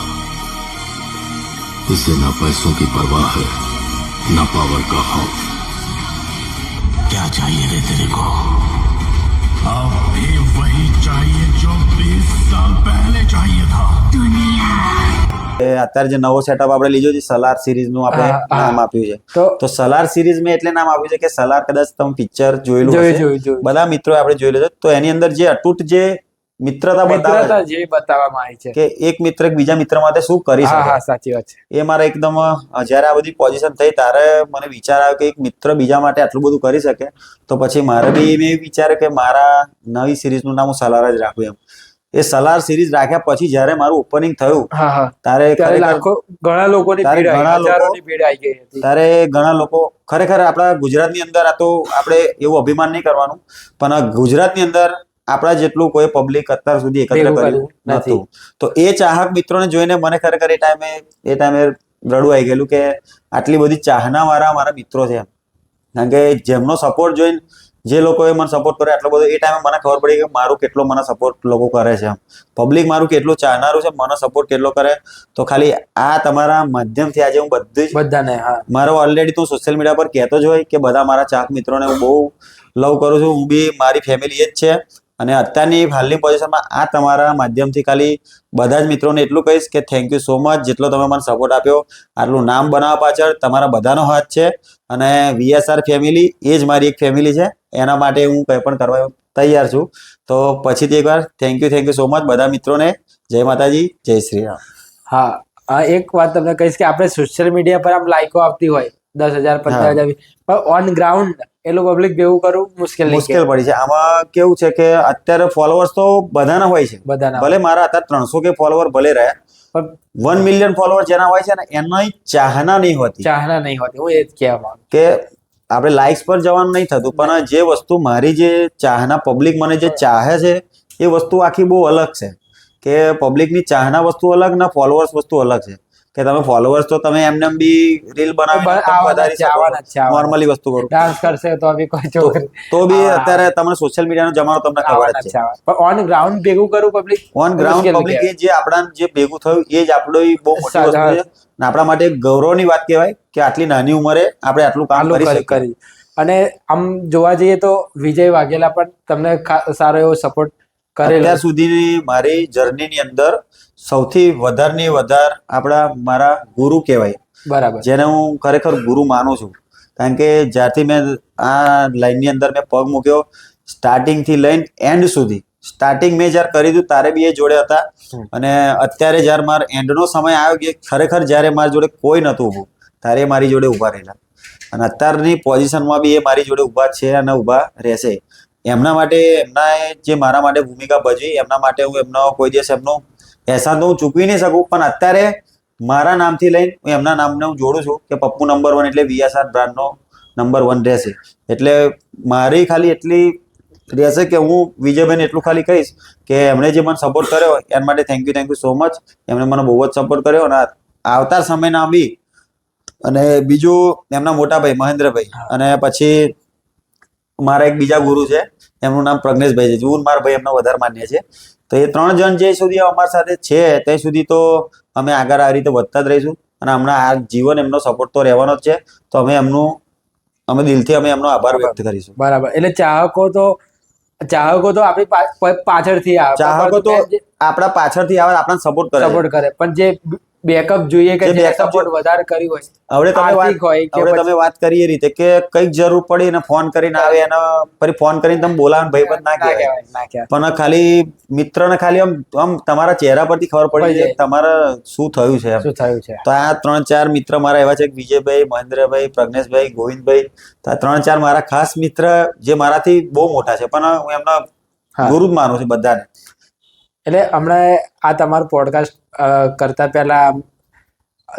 उसे ना पैसों की परवाह है, ना पावर का खौफ. क्या चाहिए रे तेरे को? अब भी वही चाहिए जो 20 साल पहले चाहिए था। એ અત્યારે જે નવો સેટઅપ આપણે લીધો છે સલાર સિરીઝ નું આપણે હા, હા. નામ આપ્યું છે. તો તો સલાર સિરીઝ મેં એટલે નામ આપ્યું છે કે સલાર કદાચ તમે પિક્ચર જોયેલું હશે. બધા મિત્રો આપણે જોયેલું છે. તો એની અંદર જે અતૂટ જે મિત્રતા બતાવે મિત્રતા જે બતાવવામાં આવી છે કે એક મિત્ર એક બીજા મિત્ર માટે શું કરી હા હા શકે, સાચી વાત છે. એ મારા એકદમ જ્યારે આ બધી પોઝિશન થઈ ત્યારે મને વિચાર આવ્યો કે એક મિત્ર બીજા માટે આટલું બધું કરી શકે, તો પછી મારે બી મેં વિચાર્યું કે મારા નવી સિરીઝનું નામ હું સલાર જ રાખું એમ. એ સલાર સિરીઝ રાખ્યા પછી જ્યારે મારું ઓપનિંગ થયું હા હા ત્યારે ત્યારે ખરેખર લાખો ઘણા લોકોની ત્યારે ભીડ આવી, ઘણા લોકો- હજારોની ભીડ આવી ગઈ હતી. ત્યારે ઘણા લોકો ખરેખર આપણા ગુજરાતની અંદર આ તો આપણે એવું અભિમાન નહીં કરવાનું, પણ આ ગુજરાતની અંદર આપણા જેટલું કોઈ પબ્લિક અત્યાર સુધી એકત્ર ભેગું કર્યું કર્યું નથી. નતું. તો એ ચાહક મિત્રોને જોઈને મને ખરેખર એ ટાઈમે રડવું આવી ગયેલું કે આટલી બધી ચાહના વાળા મારા મિત્રો છે એમ. કારણ કે જેમનો સપોર્ટ જોઈને જે લોકોએ મને સપોર્ટ કર્યો આટલો બધો, એ ટાઈમે મને ખબર પડી કે મારું કેટલો મને સપોર્ટ લોકો કરે છે એમ. પબ્લિક મારું કેટલું ચાહનારું છે, મને સપોર્ટ કેટલો કરે. તો ખાલી આ તમારા માધ્યમથી આજે હું બધી જ બધાને હા મારો ઓલરેડી તો સોશિયલ મીડિયા પર કહેતો જ હોય કે બધા મારા ચાહક મિત્રોને હું બહુ લવ કરું છું. હું બી મારી ફેમિલી એ જ છે. અને અત્યારની હાલની પોઝિશનમાં આ તમારા માધ્યમથી ખાલી બધા જ મિત્રોને એટલું કહીશ કે થેન્ક યુ સો મચ, જેટલો તમે મને સપોર્ટ આપ્યો. આટલું નામ બનાવવા પાછળ તમારા બધાનો હાથ છે. અને VSR ફેમિલી એ જ મારી એક ફેમિલી છે. એના માટે હું કંઈ પણ કરવા તૈયાર છું. તો પછીથી એકવાર થેન્ક યુ સો મચ બધા મિત્રોને. જય માતાજી, જય શ્રી રામ. હા એક વાત તમને કહીશ કે આપણે સોશિયલ મીડિયા પર આમ લાઈકો આવતી હોય 10,000 15,000, પણ ઓન ગ્રાઉન્ડ એ લોકો પબ્લિક ભેગું કરવું મુશ્કેલ પડી છે. આમાં કેવું છે કે અત્યારે ફોલોવર્સ તો બધાના હોય છે. બધાના ભલે મારા અત્યારે 300 કે ફોલોવર ભલે રહ્યા, પણ 1 મિલિયન ફોલોવર જેના હોય છે ને એની ચાહના નહીં હોતી. ચાહના નહીં હોતી. હું એ જ કહેવા માંગુ કે આપણે લાઇક્સ પર જવાનું નહીં થતું, પણ જે વસ્તુ મારી જે ચાહના પબ્લિક મને જે ચાહે છે એ વસ્તુ આખી બહુ અલગ છે. કે પબ્લિકની ચાહના વસ્તુ અલગ ને ફોલોવર્સ વસ્તુ અલગ છે. કે તમે ફોલોવર્સ તો તમે એમને બી રીલ બનાવી વધારી શકો, નોર્મલી વસ્તુ કરો, ડાન્સ કરશે તો બી કોઈ છોકરી તો બી અત્યારે તમને સોશિયલ મીડિયાનો જમાનો તમને ખબર જ છે. પણ ઓન ગ્રાઉન્ડ ભેગું કરવું પબ્લિક, ઓન ગ્રાઉન્ડ પબ્લિક એ જે આપણા જે ભેગું થયું એ જ આપણો બહુ મોટી વસ્તુ છે. અને આપણા માટે ગૌરવની વાત કહેવાય કે આટલી નાની ઉંમરે આપણે આટલું કામ કરી શકીએ. અને આમ જોવા જઈએ તો વિજય વાઘેલા પણ તમને સારો એવો સપોર્ટ કરેલો. અત્યાર સુધીની મારી જર્નીની અંદર સૌથી વધારે આપણા મારા ગુરુ કહેવાય, બરાબર, જેને હું ખરેખર ગુરુ માનું છું. કારણ કે જ્યારથી મેં આ લાઈનની અંદર મેં પગ મૂક્યો, સ્ટાર્ટિંગ થી લઈને એન્ડ સુધી, સ્ટાર્ટિંગ મેં જ્યારે કરી દીધું ત્યારે બી એ જોડે હતા. અને અત્યારે જ્યારે મારો એન્ડનો સમય આવ્યો કે ખરેખર જ્યારે મારી જોડે કોઈ નહોતું ઊભું, ત્યારે મારી જોડે ઊભા રહેલા. અને અત્યારની પોઝિશનમાં બી એ મારી જોડે ઊભા છે અને ઊભા રહેશે. એમના માટે, એમના જે મારા માટે ભૂમિકા ભજવી, એમના માટે હું એમનો કોઈ દિવસ એમનો અહેસાન તો હું ચૂકવી નહીં શકું. પણ અત્યારે મારા નામથી લઈને હું એમના નામને હું જોડું છું કે પપ્પુ નંબર 1 એટલે VSR બ્રાન્ડનો નંબર 1 રહેશે. એટલે મારી ખાલી એટલી રહેશે કે હું વિજયભાઈને એટલું ખાલી કહીશ કે એમણે જે મને સપોર્ટ કર્યો એના માટે થેન્ક યુ સો મચ. એમણે મને બહુ જ સપોર્ટ કર્યો. અને આવતા સમયના બી, અને બીજું એમના મોટા ભાઈ મહેન્દ્રભાઈ, અને પછી મારા એક બીજા ગુરુ છે, એમનું નામ પ્રજ્ઞેશભાઈ છે. હું મારા ભાઈ એમનો વધારે માન્ય છે. તો એ 3 જણ જે સુધી અમારી સાથે છે ત્યાં સુધી તો અમે આગળ આ રીતે વધતા જ રહીશું. અને હમણાં આ જીવન એમનો સપોર્ટ તો રહેવાનો જ છે. તો અમે દિલથી એમનો આભાર વ્યક્ત કરીશું. બરાબર. એટલે ચાહકો તો આપણી પાછળથી આવે, ચાહકો તો આપણા પાછળથી આવે, આપણને સપોર્ટ કરે, પણ જે બેકઅપ જોઈએ કે જે સપોર્ટ વધારે કર્યું હોય, હવે તમે વાત કરી એ રીતે કે કઈક જરૂર પડી ને ફોન કરીને આવે, એને ફરી ફોન કરીને તમે બોલાવો, ભાઈબંધ ના કહેવાય. પણ ખાલી મિત્રને ખાલી આમ તમારા ચહેરા પરથી ખબર પડી જાય તમારે શું થયું છે. તો આ 3-4 મિત્ર મારા એવા છે કે વિજયભાઈ, મહેન્દ્રભાઈ, પ્રજ્ઞેશભાઈ, ગોવિંદભાઈ. તો આ 3-4 મારા ખાસ મિત્ર જે મારાથી બહુ મોટા છે, પણ હું એમના ગુરુ જ માનું છું બધાને. એટલે હમણાં આ તમારું પોડકાસ્ટ કરતા પહેલા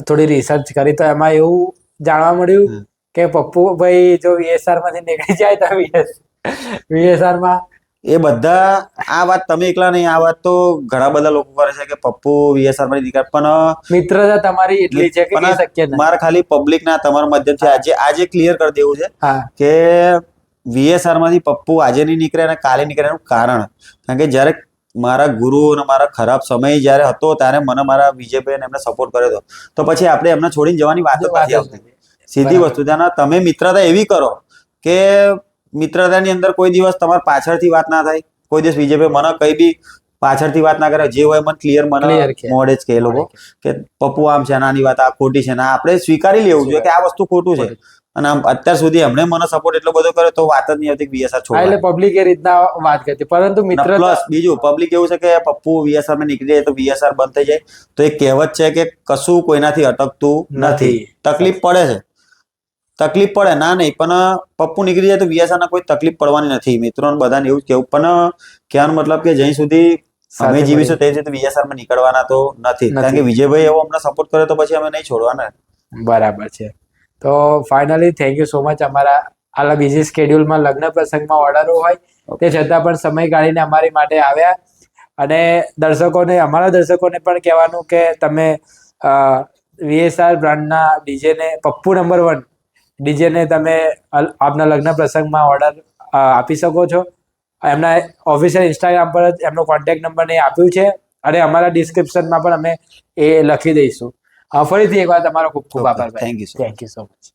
થોડી રિસર્ચ કરી તો એમાં એવું જાણવા મળ્યું કે પપ્પુભાઈ જો VSR માંથી નીકળી જાય તો VSR માં એ બધા, આ વાત તમે એકલા નહીં, આ વાત તો ઘણા બધા લોકો કરે છે કે પપ્પુ VSR માંથી નીકળે, પણ મિત્રતા તમારી એટલી છે કે શક્ય નથી. મારે ખાલી પબ્લિક ના તમારા માધ્યમથી આજે ક્લિયર કરી દેવું છે કે VSR માંથી પપ્પુ આજે નહીં નીકળે અને કાલે નીકળે એનું કારણ, કારણ કે જ્યારે મારા ગુરુ અને મારા ખરાબ સમય જ્યારે હતો ત્યારે મને મારા વિજયભાઈ એમને સપોર્ટ કર્યો હતો. તો પછી આપણે એમને છોડીને જવાની વાત જ નથી આવતી. સીધી વસ્તુ છે. તમે મિત્રતા એવી કરો કે મિત્રતાની અંદર કોઈ દિવસ તમારે પાછળથી વાત ના થાય, કોઈ દિવસ વિજયભાઈ મને કઈ બી પાછળથી વાત ના કરે, જે હોય મને ક્લિયર મને Clear કે. મોડે જ કે એ લોકો કે પપ્પુ આમ છે, નાની વાત આ ખોટી છે, ના આપણે સ્વીકારી લેવું જોઈએ કે આ વસ્તુ ખોટું છે. અને આમ અત્યાર સુધી એમણે મને સપોર્ટ એટલો બધો કર્યો તો વાત જ નહીં આવતી VSR હા, છોડવા. એટલે પબ્લિક એ રીતના વાત કરતી, પરંતુ મિત્ર પ્લસ બીજું પબ્લિક એવું છે કે પપ્પુ VSR માં નીકળી જાય તો VSR બંધ થઈ જાય, તો એક કહેવત છે કે કશું કોઈનાથી અટકતું નથી. તકલીફ પડે છે, તકલીફ પડે ના નહીં, પણ પપ્પુ નીકળી જાય તો VSR ના કોઈ તકલીફ પડવાની નથી. મિત્રોને બધાને એવું જ કેવું, પણ કહેવાનો મતલબ કે જ્યાં સુધી અમે સાથે જીવીશું તે સુધી VSR માં નીકળવાના તો નથી, કારણ કે વિજયભાઈ એવો અમને સપોર્ટ કર્યો તો પછી અમે નહીં છોડવાના. બરાબર છે. તો finally thank you so much. અમારા આલા બિઝી સ્કેડ્યુલમાં લગ્ન પ્રસંગમાં ઓર્ડરો હોય તે છતાં પણ સમય કાઢીને અમારી માટે આવ્યા. અને અમારા દર્શકોને પણ કહેવાનું કે તમે VSR બ્રાન્ડના ડીજેને પપ્પુ નંબર 1 ડીજેને તમે આપના લગ્ન પ્રસંગમાં ઓર્ડર આપી શકો છો. એમના ઓફિશિયલ ઇન્સ્ટાગ્રામ પર જ એમનો કોન્ટેક્ટ નંબર ને આપ્યું છે, અને અમારા ડિસ્ક્રિપ્શનમાં પણ અમે એ લખી દઈશું. ફરીથી એકવાર તમારો ખૂબ ખૂબ આભાર. Thank you so much. Thank you so much.